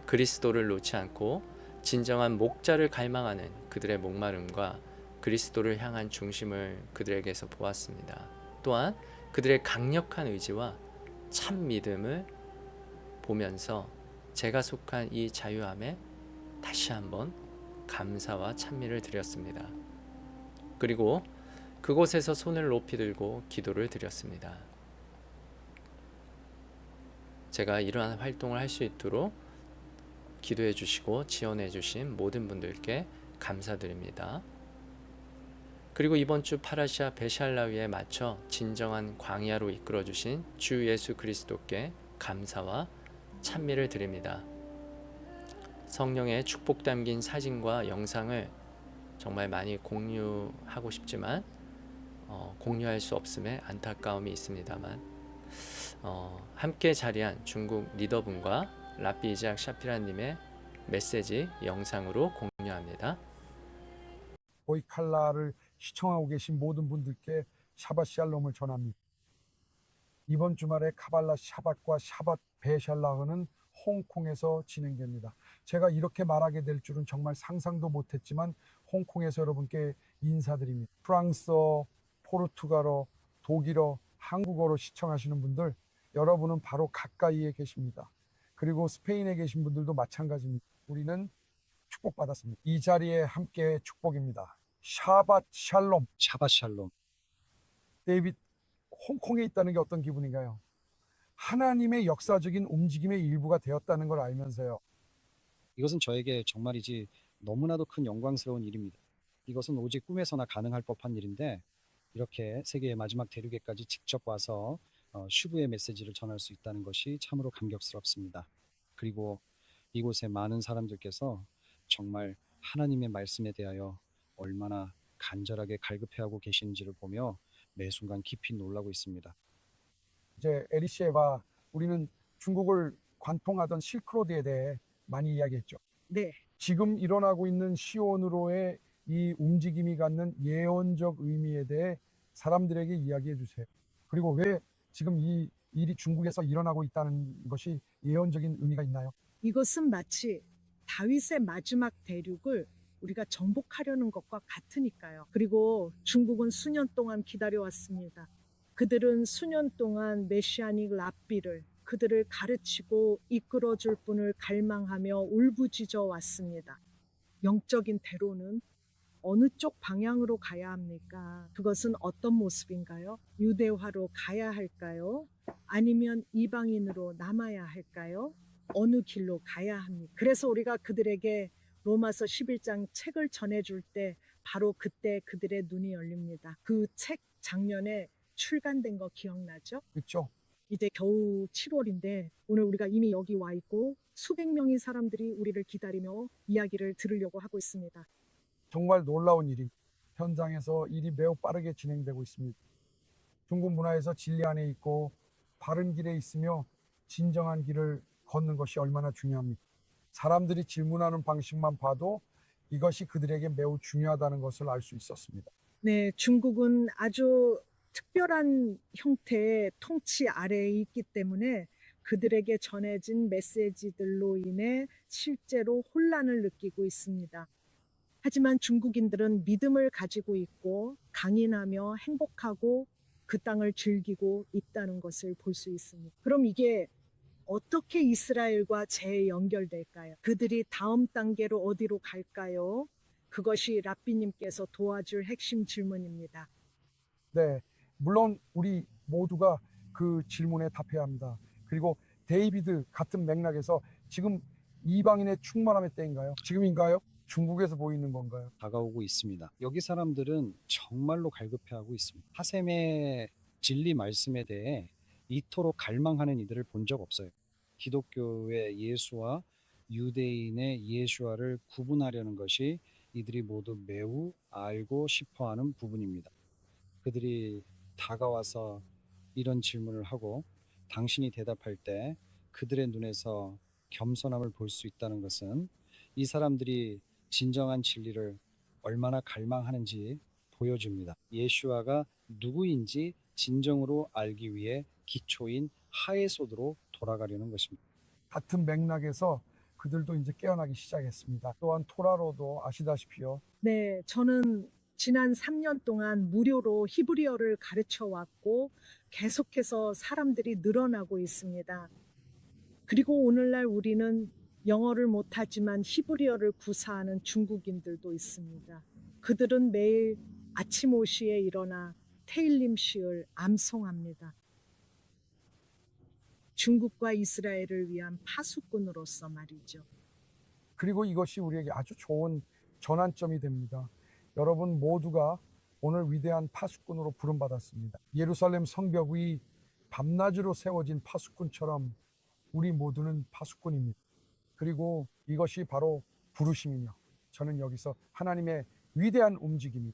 그리스도를 놓지 않고 진정한 목자를 갈망하는 그들의 목마름과 그리스도를 향한 중심을 그들에게서 보았습니다. 또한 그들의 강력한 의지와 참 믿음을 보면서 제가 속한 이 자유함에 다시 한번 감사와 찬미를 드렸습니다. 그리고 그곳에서 손을 높이 들고 기도를 드렸습니다. 제가 이러한 활동을 할 수 있도록 기도해 주시고 지원해 주신 모든 분들께 감사드립니다. 그리고 이번 주 파라샤 베샬라위에 맞춰 진정한 광야로 이끌어 주신 주 예수 그리스도께 감사와 찬미를 드립니다. 성령의 축복 담긴 사진과 영상을 정말 많이 공유하고 싶지만 공유할 수 없음에 안타까움이 있습니다만 함께 자리한 중국 리더분과 라피 이작 샤피라님의 메시지 영상으로 공유합니다. 보이칼라를 시청하고 계신 모든 분들께 샤밧 샬롬을 전합니다. 이번 주말에 카발라 샤밧과 샤밧 베샬라흐는 홍콩에서 진행됩니다. 제가 이렇게 말하게 될 줄은 정말 상상도 못했지만 홍콩에서 여러분께 인사드립니다. 프랑스어, 포르투갈어, 독일어, 한국어로 시청하시는 분들, 여러분은 바로 가까이에 계십니다. 그리고 스페인에 계신 분들도 마찬가지입니다. 우리는 축복받았습니다. 이 자리에 함께 축복입니다. 샤밧 샬롬. 샤밧 샬롬. 데이빗, 홍콩에 있다는 게 어떤 기분인가요? 하나님의 역사적인 움직임의 일부가 되었다는 걸 알면서요. 이것은 저에게 정말이지 너무나도 큰 영광스러운 일입니다. 이것은 오직 꿈에서나 가능할 법한 일인데 이렇게 세계의 마지막 대륙에까지 직접 와서 슈브의 메시지를 전할 수 있다는 것이 참으로 감격스럽습니다. 그리고 이곳에 많은 사람들께서 정말 하나님의 말씀에 대하여 얼마나 간절하게 갈급해하고 계시는지를 보며 매 순간 깊이 놀라고 있습니다. 이제 에리시에와 우리는 중국을 관통하던 실크로드에 대해 많이 이야기했죠. 네. 지금 일어나고 있는 시온으로의 이 움직임이 갖는 예언적 의미에 대해 사람들에게 이야기해 주세요. 그리고 왜 지금 이 일이 중국에서 일어나고 있다는 것이 예언적인 의미가 있나요? 이것은 마치 다윗의 마지막 대륙을 우리가 정복하려는 것과 같으니까요. 그리고 중국은 수년 동안 기다려왔습니다. 그들은 수년 동안 메시아닉 랍비를 그들을 가르치고 이끌어줄 분을 갈망하며 울부짖어 왔습니다. 영적인 대로는 어느 쪽 방향으로 가야 합니까? 그것은 어떤 모습인가요? 유대화로 가야 할까요? 아니면 이방인으로 남아야 할까요? 어느 길로 가야 합니까? 그래서 우리가 그들에게 로마서 11장 책을 전해줄 때 바로 그때 그들의 눈이 열립니다. 그 책 장면에 출간된 거 기억나죠? 그렇죠? 이제 겨우 7월인데 오늘 우리가 이미 여기 와 있고 수백 명의 사람들이 우리를 기다리며 이야기를 들으려고 하고 있습니다. 정말 놀라운 일이 현장에서 일이 매우 빠르게 진행되고 있습니다. 중국 문화에서 진리 안에 있고 바른 길에 있으며 진정한 길을 걷는 것이 얼마나 중요합니까? 사람들이 질문하는 방식만 봐도 이것이 그들에게 매우 중요하다는 것을 알 수 있었습니다. 네, 중국은 아주 특별한 형태의 통치 아래에 있기 때문에 그들에게 전해진 메시지들로 인해 실제로 혼란을 느끼고 있습니다. 하지만 중국인들은 믿음을 가지고 있고 강인하며 행복하고 그 땅을 즐기고 있다는 것을 볼 수 있습니다. 그럼 이게 어떻게 이스라엘과 재연결될까요? 그들이 다음 단계로 어디로 갈까요? 그것이 랍비님께서 도와줄 핵심 질문입니다. 네, 물론 우리 모두가 그 질문에 답해야 합니다. 그리고 데이비드 같은 맥락에서 지금 이방인의 충만함의 때인가요? 지금인가요? 중국에서 보이는 건가요? 다가오고 있습니다. 여기 사람들은 정말로 갈급해하고 있습니다. 하셈의 진리 말씀에 대해 이토록 갈망하는 이들을 본 적 없어요. 기독교의 예수와 유대인의 예수와를 구분하려는 것이 이들이 모두 매우 알고 싶어하는 부분입니다. 그들이 다가와서 이런 질문을 하고 당신이 대답할 때 그들의 눈에서 겸손함을 볼 수 있다는 것은 이 사람들이 진정한 진리를 얼마나 갈망하는지 보여줍니다. 예수아가 누구인지 진정으로 알기 위해 기초인 하에소드로 돌아가려는 것입니다. 같은 맥락에서 그들도 이제 깨어나기 시작했습니다. 또한 토라로도 아시다시피요. 네, 저는 지난 3년 동안 무료로 히브리어를 가르쳐 왔고 계속해서 사람들이 늘어나고 있습니다. 그리고 오늘날 우리는 영어를 못하지만 히브리어를 구사하는 중국인들도 있습니다. 그들은 매일 아침 5시에 일어나 테일림 시를 암송합니다. 중국과 이스라엘을 위한 파수꾼으로서 말이죠. 그리고 이것이 우리에게 아주 좋은 전환점이 됩니다. 여러분 모두가 오늘 위대한 파수꾼으로 부름받았습니다. 예루살렘 성벽 위 밤낮으로 세워진 파수꾼처럼 우리 모두는 파수꾼입니다. 그리고 이것이 바로 부르심이며 저는 여기서 하나님의 위대한 움직임이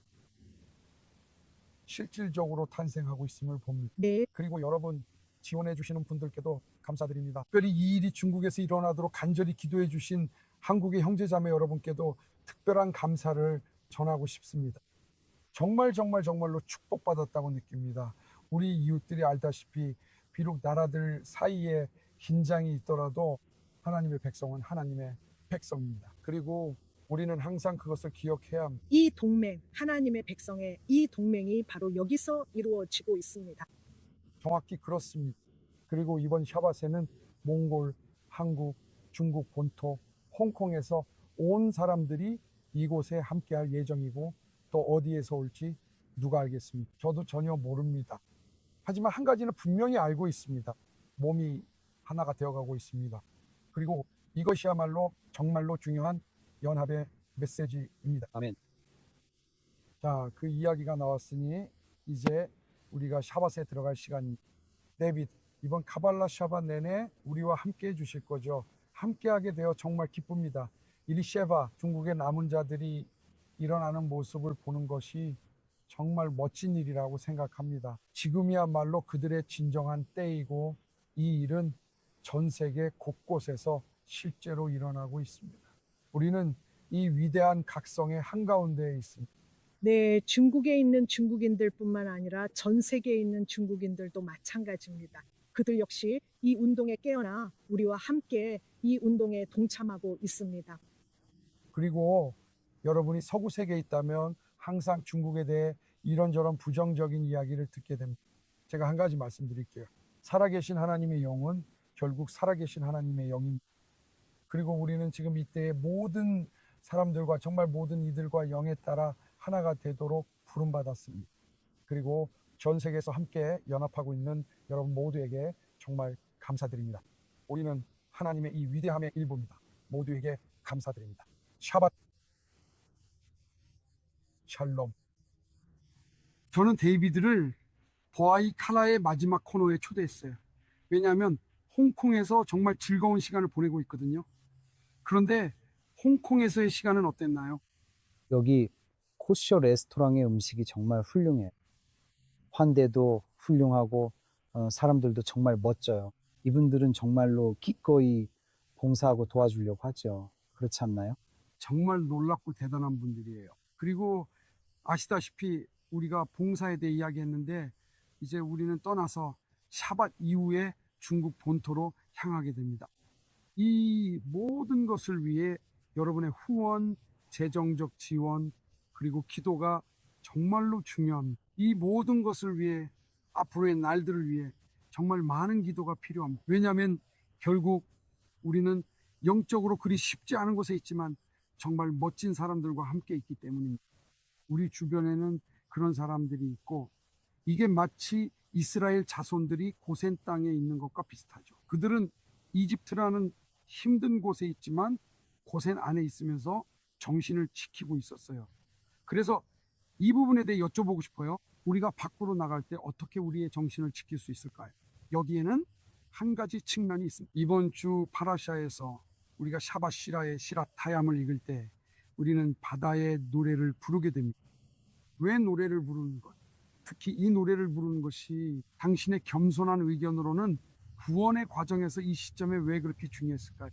실질적으로 탄생하고 있음을 봅니다. 네, 그리고 여러분 지원해 주시는 분들께도 감사드립니다. 특별히 이 일이 중국에서 일어나도록 간절히 기도해 주신 한국의 형제자매 여러분께도 특별한 감사를 전하고 싶습니다. 정말로 축복받았다고 느낍니다. 우리 이웃들이 알다시피 비록 나라들 사이에 긴장이 있더라도 하나님의 백성은 하나님의 백성입니다. 그리고 우리는 항상 그것을 기억해야 합니다. 이 동맹, 하나님의 백성의 이 동맹이 바로 여기서 이루어지고 있습니다. 정확히 그렇습니다. 그리고 이번 샤바세는 몽골, 한국, 중국 본토, 홍콩에서 온 사람들이 이곳에 함께할 예정이고 또 어디에서 올지 누가 알겠습니까? 저도 전혀 모릅니다. 하지만 한 가지는 분명히 알고 있습니다. 몸이 하나가 되어가고 있습니다. 그리고 이것이야말로 정말로 중요한 연합의 메시지입니다. 아멘. 자, 그 이야기가 나왔으니 이제 우리가 샤밧에 들어갈 시간입니다. 데빗, 이번 카발라 샤밧 내내 우리와 함께 해주실 거죠. 함께하게 되어 정말 기쁩니다. 이리셰바, 중국의 남은 자들이 일어나는 모습을 보는 것이 정말 멋진 일이라고 생각합니다. 지금이야말로 그들의 진정한 때이고 이 일은 전 세계 곳곳에서 실제로 일어나고 있습니다. 우리는 이 위대한 각성의 한가운데에 있습니다. 네, 중국에 있는 중국인들뿐만 아니라 전 세계에 있는 중국인들도 마찬가지입니다. 그들 역시 이 운동에 깨어나 우리와 함께 이 운동에 동참하고 있습니다. 그리고 여러분이 서구 세계에 있다면 항상 중국에 대해 이런저런 부정적인 이야기를 듣게 됩니다. 제가 한 가지 말씀드릴게요. 살아계신 하나님의 영은 결국 살아계신 하나님의 영입니다. 그리고 우리는 지금 이때의 모든 사람들과 정말 모든 이들과 영에 따라 하나가 되도록 부름받았습니다. 그리고 전 세계에서 함께 연합하고 있는 여러분 모두에게 정말 감사드립니다. 우리는 하나님의 이 위대함의 일부입니다. 모두에게 감사드립니다. 샤밧 샬롬. 저는 데이비드를 보아이 카라의 마지막 코너에 초대했어요. 왜냐하면 홍콩에서 정말 즐거운 시간을 보내고 있거든요. 그런데 홍콩에서의 시간은 어땠나요? 여기 코쇼 레스토랑의 음식이 정말 훌륭해요. 환대도 훌륭하고 사람들도 정말 멋져요. 이분들은 정말로 기꺼이 봉사하고 도와주려고 하죠. 그렇지 않나요? 정말 놀랍고 대단한 분들이에요. 그리고 아시다시피 우리가 봉사에 대해 이야기했는데 이제 우리는 떠나서 샤밧 이후에 중국 본토로 향하게 됩니다. 이 모든 것을 위해 여러분의 후원, 재정적 지원, 그리고 기도가 정말로 중요합니다. 이 모든 것을 위해 앞으로의 날들을 위해 정말 많은 기도가 필요합니다. 왜냐하면 결국 우리는 영적으로 그리 쉽지 않은 곳에 있지만 정말 멋진 사람들과 함께 있기 때문입니다. 우리 주변에는 그런 사람들이 있고 이게 마치 이스라엘 자손들이 고센 땅에 있는 것과 비슷하죠. 그들은 이집트라는 힘든 곳에 있지만 고센 안에 있으면서 정신을 지키고 있었어요. 그래서 이 부분에 대해 여쭤보고 싶어요. 우리가 밖으로 나갈 때 어떻게 우리의 정신을 지킬 수 있을까요? 여기에는 한 가지 측면이 있습니다. 이번 주 파라샤에서 우리가 샤bat 시라의 시라 타얌을 읽을 때 우리는 바다의 노래를 부르게 됩니다. 왜 노래를 부르는 것? 특히 이 노래를 부르는 것이 당신의 겸손한 의견으로는 구원의 과정에서 이 시점에 왜 그렇게 중요했을까요?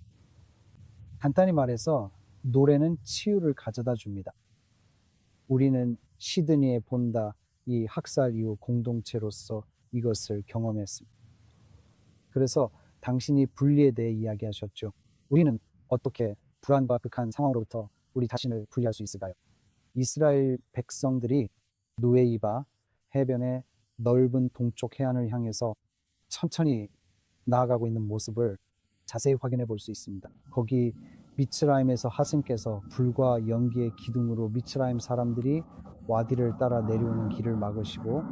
간단히 말해서 노래는 치유를 가져다 줍니다. 우리는 시드니에 본다 이 학살 이후 공동체로서 이것을 경험했습니다. 그래서 당신이 분리에 대해 이야기하셨죠. 우리는 어떻게 불안과 극한 상황으로부터 우리 자신을 분리할 수 있을까요? 이스라엘 백성들이 누에이바 해변의 넓은 동쪽 해안을 향해서 천천히 나아가고 있는 모습을 자세히 확인해 볼 수 있습니다. 거기 미츠라임에서 하승께서 불과 연기의 기둥으로 미츠라임 사람들이 와디를 따라 내려오는 길을 막으시고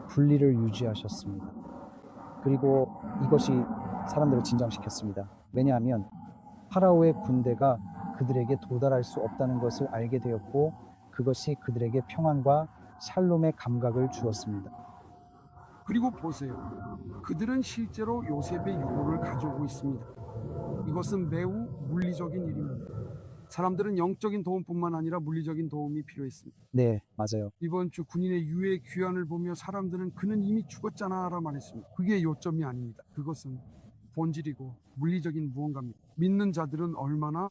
분리를 유지하셨습니다. 그리고 이것이 사람들을 진정시켰습니다. 왜냐하면 파라오의 군대가 그들에게 도달할 수 없다는 것을 알게 되었고 그것이 그들에게 평안과 샬롬의 감각을 주었습니다. 그리고 보세요. 그들은 실제로 요셉의 유고를 가져오고 있습니다. 이것은 매우 물리적인 일입니다. 사람들은 영적인 도움뿐만 아니라 물리적인 도움이 필요했습니다. 네, 맞아요. 이번 주 군인의 유해 귀환을 보며 사람들은 그는 이미 죽었잖아 라 말했습니다. 그게 요점이 아닙니다. 그것은 본질이고 물리적인 무언가입니다. 믿는 자들은 얼마나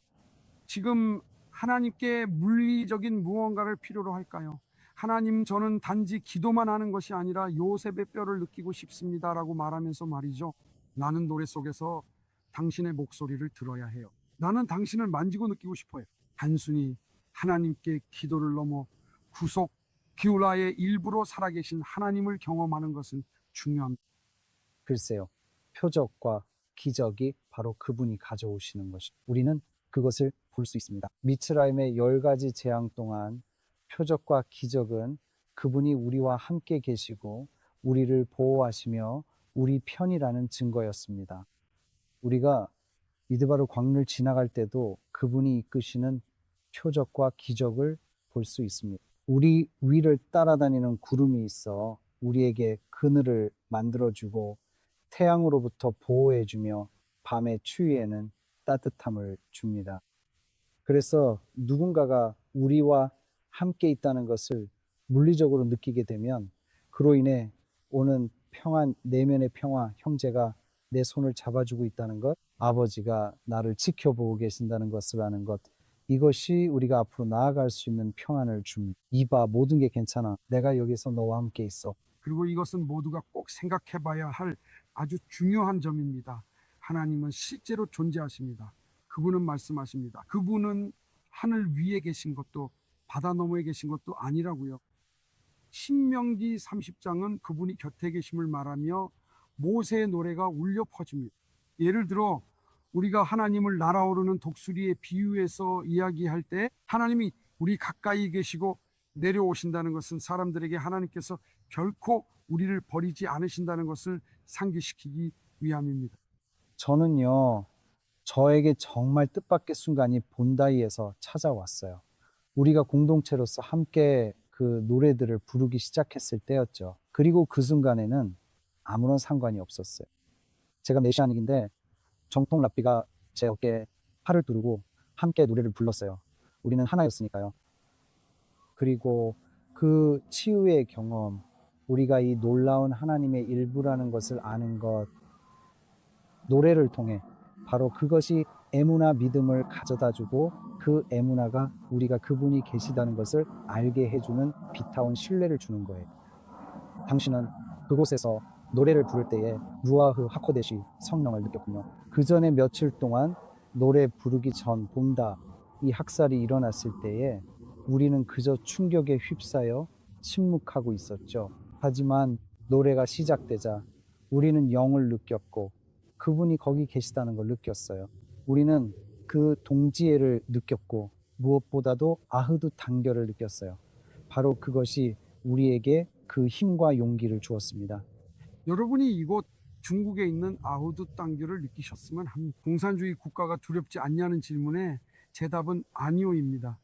지금 하나님께 물리적인 무언가를 필요로 할까요? 하나님, 저는 단지 기도만 하는 것이 아니라 요셉의 뼈를 느끼고 싶습니다 라고 말하면서 말이죠. 나는 노래 속에서 당신의 목소리를 들어야 해요. 나는 당신을 만지고 느끼고 싶어요. 단순히 하나님께 기도를 넘어 구속 기울라의 일부로 살아계신 하나님을 경험하는 것은 중요합니다. 글쎄요. 표적과 기적이 바로 그분이 가져오시는 것이. 우리는 그것을 볼 수 있습니다. 미츠라임의 10가지 재앙 동안 표적과 기적은 그분이 우리와 함께 계시고 우리를 보호하시며 우리 편이라는 증거였습니다. 우리가 미드바르 광를 지나갈 때도 그분이 이끄시는 표적과 기적을 볼 수 있습니다. 우리 위를 따라다니는 구름이 있어 우리에게 그늘을 만들어주고 태양으로부터 보호해주며 밤의 추위에는 따뜻함을 줍니다. 그래서 누군가가 우리와 함께 있다는 것을 물리적으로 느끼게 되면 그로 인해 오는 평안, 내면의 평화, 형제가 내 손을 잡아주고 있다는 것, 아버지가 나를 지켜보고 계신다는 것을 아는 것, 이것이 우리가 앞으로 나아갈 수 있는 평안을 줍니다. 이봐, 모든 게 괜찮아. 내가 여기서 너와 함께 있어. 그리고 이것은 모두가 꼭 생각해 봐야 할 아주 중요한 점입니다. 하나님은 실제로 존재하십니다. 그분은 말씀하십니다. 그분은 하늘 위에 계신 것도 바다 너머에 계신 것도 아니라고요. 신명기 30장은 그분이 곁에 계심을 말하며 모세의 노래가 울려 퍼집니다. 예를 들어 우리가 하나님을 날아오르는 독수리의 비유에서 이야기할 때 하나님이 우리 가까이 계시고 내려오신다는 것은 사람들에게 하나님께서 결코 우리를 버리지 않으신다는 것을 상기시키기 위함입니다. 저는요, 저에게 정말 뜻밖의 순간이 본다이에서 찾아왔어요. 우리가 공동체로서 함께 그 노래들을 부르기 시작했을 때였죠. 그리고 그 순간에는 아무런 상관이 없었어요. 제가 메시아닉인데 정통 랍비가 제 어깨에 팔을 두르고 함께 노래를 불렀어요. 우리는 하나였으니까요. 그리고 그 치유의 경험, 우리가 이 놀라운 하나님의 일부라는 것을 아는 것, 노래를 통해 바로 그것이 에무나 믿음을 가져다주고 그 에무나가 우리가 그분이 계시다는 것을 알게 해주는 비타운 신뢰를 주는 거예요. 당신은 그곳에서 노래를 부를 때에 루아흐 하코데시 성령을 느꼈군요. 그 전에 며칠 동안 노래 부르기 전 본다 이 학살이 일어났을 때에 우리는 그저 충격에 휩싸여 침묵하고 있었죠. 하지만 노래가 시작되자 우리는 영을 느꼈고 그분이 거기 계시다는 걸 느꼈어요. 우리는 그 동지애를 느꼈고 무엇보다도 아흐두 단결을 느꼈어요. 바로 그것이 우리에게 그 힘과 용기를 주었습니다. 여러분이 이곳 중국에 있는 아후두 땅교를 느끼셨으면 합니다. 공산주의 국가가 두렵지 않냐는 질문에 제 답은 아니오입니다.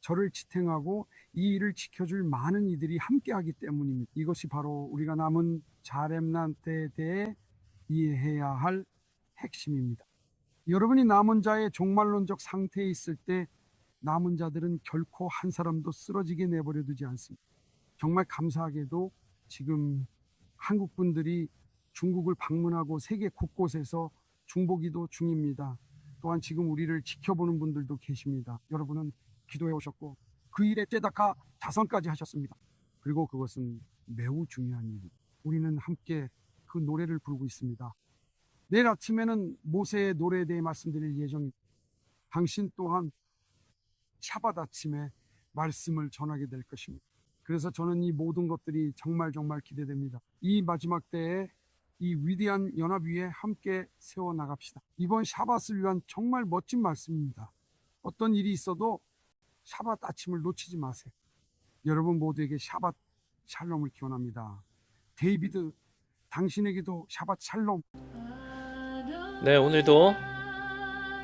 저를 지탱하고 이 일을 지켜줄 많은 이들이 함께하기 때문입니다. 이것이 바로 우리가 남은 자렘란트에 대해 이해해야 할 핵심입니다. 여러분이 남은 자의 종말론적 상태에 있을 때 남은 자들은 결코 한 사람도 쓰러지게 내버려 두지 않습니다. 정말 감사하게도 지금 한국 분들이 중국을 방문하고 세계 곳곳에서 중보기도 중입니다. 또한 지금 우리를 지켜보는 분들도 계십니다. 여러분은 기도해 오셨고 그 일에 째다가 자선까지 하셨습니다. 그리고 그것은 매우 중요한 일입니다. 우리는 함께 그 노래를 부르고 있습니다. 내일 아침에는 모세의 노래에 대해 말씀드릴 예정입니다. 당신 또한 샤밧 아침에 말씀을 전하게 될 것입니다. 그래서 저는 이 모든 것들이 정말 기대됩니다. 이 마지막 때에 이 위대한 연합 위에 함께 세워나갑시다. 이번 샤밧을 위한 정말 멋진 말씀입니다. 어떤 일이 있어도 샤밧 아침을 놓치지 마세요. 여러분 모두에게 샤밧 샬롬을 기원합니다. 데이비드, 당신에게도 샤밧 샬롬. 네, 오늘도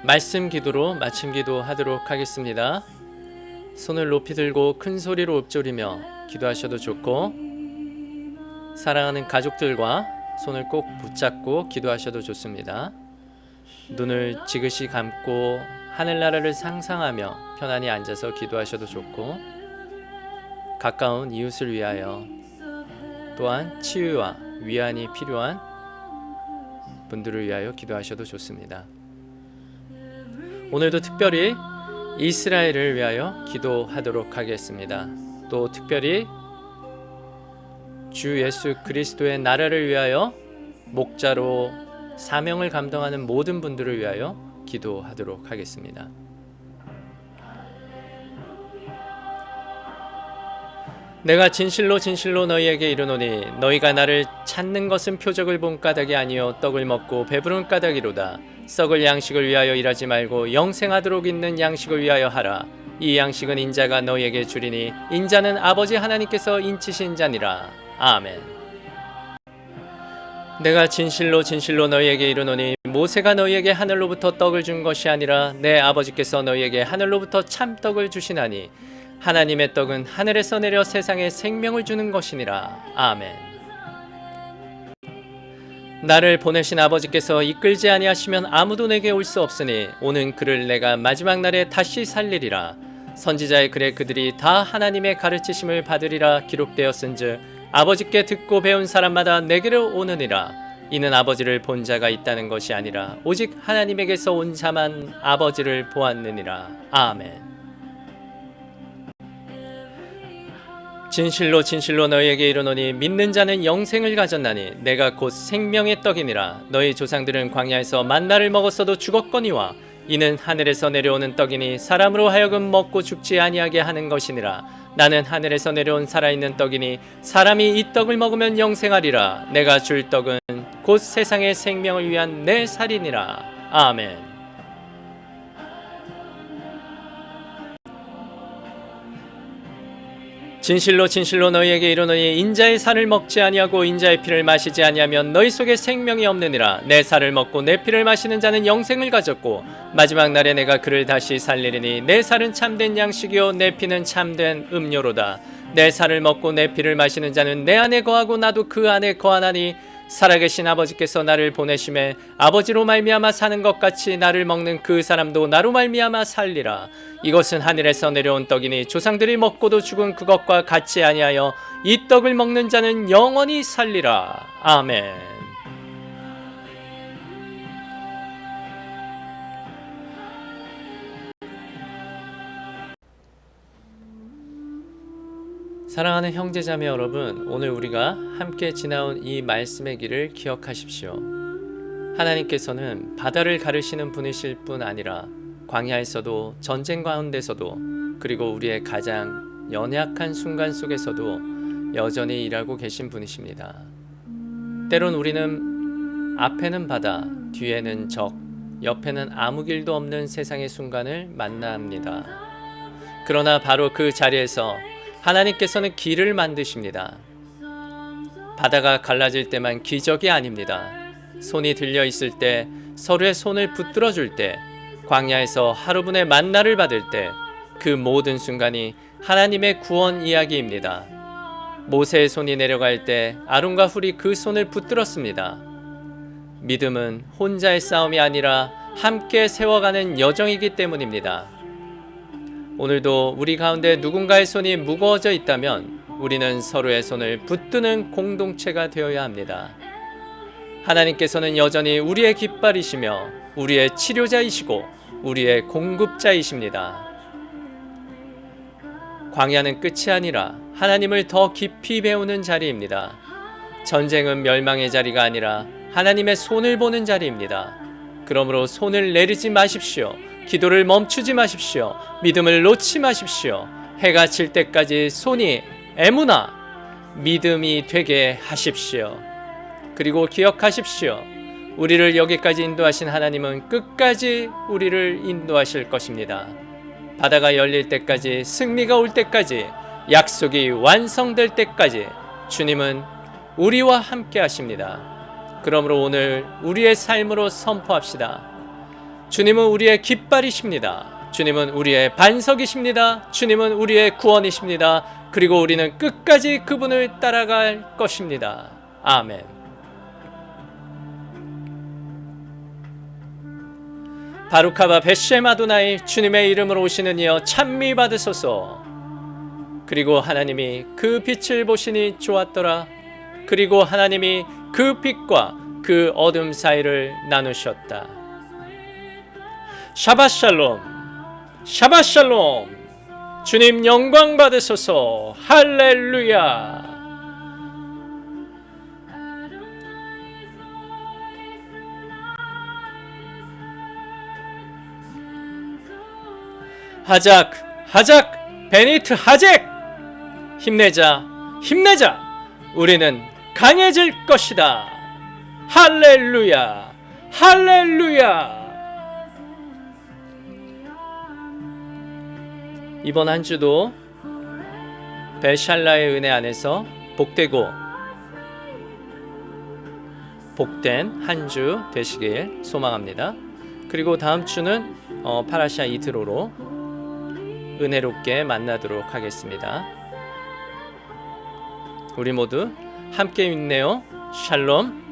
말씀 기도로 마침 기도하도록 하겠습니다. 손을 높이 들고 큰 소리로 읊조리며 기도하셔도 좋고, 사랑하는 가족들과 손을 꼭 붙잡고 기도하셔도 좋습니다. 눈을 지그시 감고 하늘나라를 상상하며 편안히 앉아서 기도하셔도 좋고, 가까운 이웃을 위하여 또한 치유와 위안이 필요한 분들을 위하여 기도하셔도 좋습니다. 오늘도 특별히 이스라엘을 위하여 기도하도록 하겠습니다. 또 특별히 주 예수 그리스도의 나라를 위하여 목자로 사명을 감당하는 모든 분들을 위하여 기도하도록 하겠습니다. 내가 진실로 너희에게 이르노니 너희가 나를 찾는 것은 표적을 본 까닭이 아니요 떡을 먹고 배부른 까닭이로다. 썩을 양식을 위하여 일하지 말고 영생하도록 있는 양식을 위하여 하라. 이 양식은 인자가 너희에게 주리니 인자는 아버지 하나님께서 인치신 자니라. 아멘. 내가 진실로 너희에게 이르노니 모세가 너희에게 하늘로부터 떡을 준 것이 아니라 내 아버지께서 너희에게 하늘로부터 참떡을 주시나니 하나님의 떡은 하늘에서 내려 세상에 생명을 주는 것이니라. 아멘. 나를 보내신 아버지께서 이끌지 아니하시면 아무도 내게 올 수 없으니 오는 그를 내가 마지막 날에 다시 살리리라. 선지자의 글에 그들이 다 하나님의 가르치심을 받으리라 기록되었은즉 아버지께 듣고 배운 사람마다 내게로 오느니라. 이는 아버지를 본 자가 있다는 것이 아니라 오직 하나님에게서 온 자만 아버지를 보았느니라. 아멘. 진실로 너희에게 이르노니 믿는 자는 영생을 가졌나니 내가 곧 생명의 떡이니라. 너희 조상들은 광야에서 만나를 먹었어도 죽었거니와 이는 하늘에서 내려오는 떡이니 사람으로 하여금 먹고 죽지 아니하게 하는 것이니라. 나는 하늘에서 내려온 살아있는 떡이니 사람이 이 떡을 먹으면 영생하리라. 내가 줄 떡은 곧 세상의 생명을 위한 내 살이니라. 아멘. 진실로 너희에게 이르노니 인자의 살을 먹지 아니하고 인자의 피를 마시지 아니하면 너희 속에 생명이 없느니라. 내 살을 먹고 내 피를 마시는 자는 영생을 가졌고 마지막 날에 내가 그를 다시 살리리니 내 살은 참된 양식이요 내 피는 참된 음료로다. 내 살을 먹고 내 피를 마시는 자는 내 안에 거하고 나도 그 안에 거하나니 살아계신 아버지께서 나를 보내심에 아버지로 말미암아 사는 것 같이 나를 먹는 그 사람도 나로 말미암아 살리라. 이것은 하늘에서 내려온 떡이니 조상들이 먹고도 죽은 그것과 같이 아니하여 이 떡을 먹는 자는 영원히 살리라. 아멘. 사랑하는 형제자매 여러분, 오늘 우리가 함께 지나온 이 말씀의 길을 기억하십시오. 하나님께서는 바다를 가르시는 분이실 뿐 아니라 광야에서도 전쟁 가운데서도 그리고 우리의 가장 연약한 순간 속에서도 여전히 일하고 계신 분이십니다. 때론 우리는 앞에는 바다, 뒤에는 적, 옆에는 아무 길도 없는 세상의 순간을 만납니다. 그러나 바로 그 자리에서 하나님께서는 길을 만드십니다. 바다가 갈라질 때만 기적이 아닙니다. 손이 들려 있을 때, 서로의 손을 붙들어 줄 때, 광야에서 하루분의 만나를 받을 때, 그 모든 순간이 하나님의 구원 이야기입니다. 모세의 손이 내려갈 때 아론과 훌이 그 손을 붙들었습니다. 믿음은 혼자의 싸움이 아니라 함께 세워가는 여정이기 때문입니다. 오늘도 우리 가운데 누군가의 손이 무거워져 있다면 우리는 서로의 손을 붙드는 공동체가 되어야 합니다. 하나님께서는 여전히 우리의 깃발이시며 우리의 치료자이시고 우리의 공급자이십니다. 광야는 끝이 아니라 하나님을 더 깊이 배우는 자리입니다. 전쟁은 멸망의 자리가 아니라 하나님의 손을 보는 자리입니다. 그러므로 손을 내리지 마십시오. 기도를 멈추지 마십시오. 믿음을 놓지 마십시오. 해가 질 때까지 손이 애무나 믿음이 되게 하십시오. 그리고 기억하십시오. 우리를 여기까지 인도하신 하나님은 끝까지 우리를 인도하실 것입니다. 바다가 열릴 때까지, 승리가 올 때까지, 약속이 완성될 때까지 주님은 우리와 함께 하십니다. 그러므로 오늘 우리의 삶으로 선포합시다. 주님은 우리의 깃발이십니다. 주님은 우리의 반석이십니다. 주님은 우리의 구원이십니다. 그리고 우리는 끝까지 그분을 따라갈 것입니다. 아멘. 바루카바 베셈 아도나이, 주님의 이름으로 오시는 이여 찬미 받으소서. 그리고 하나님이 그 빛을 보시니 좋았더라. 그리고 하나님이 그 빛과 그 어둠 사이를 나누셨다. 샤ባት 샬롬, 샤ባት 샬롬. 주님 영광 받으소서. 할렐루야. 하작, 하작, 베니트 하젝. 힘내자, 힘내자. 우리는 강해질 것이다. 할렐루야, 할렐루야. 이번 한 주도 벨샬라의 은혜 안에서 복되고 복된 한 주 되시길 소망합니다. 그리고 다음 주는 파라샤 이드로로 은혜롭게 만나도록 하겠습니다. 우리 모두 함께 있네요. 샬롬.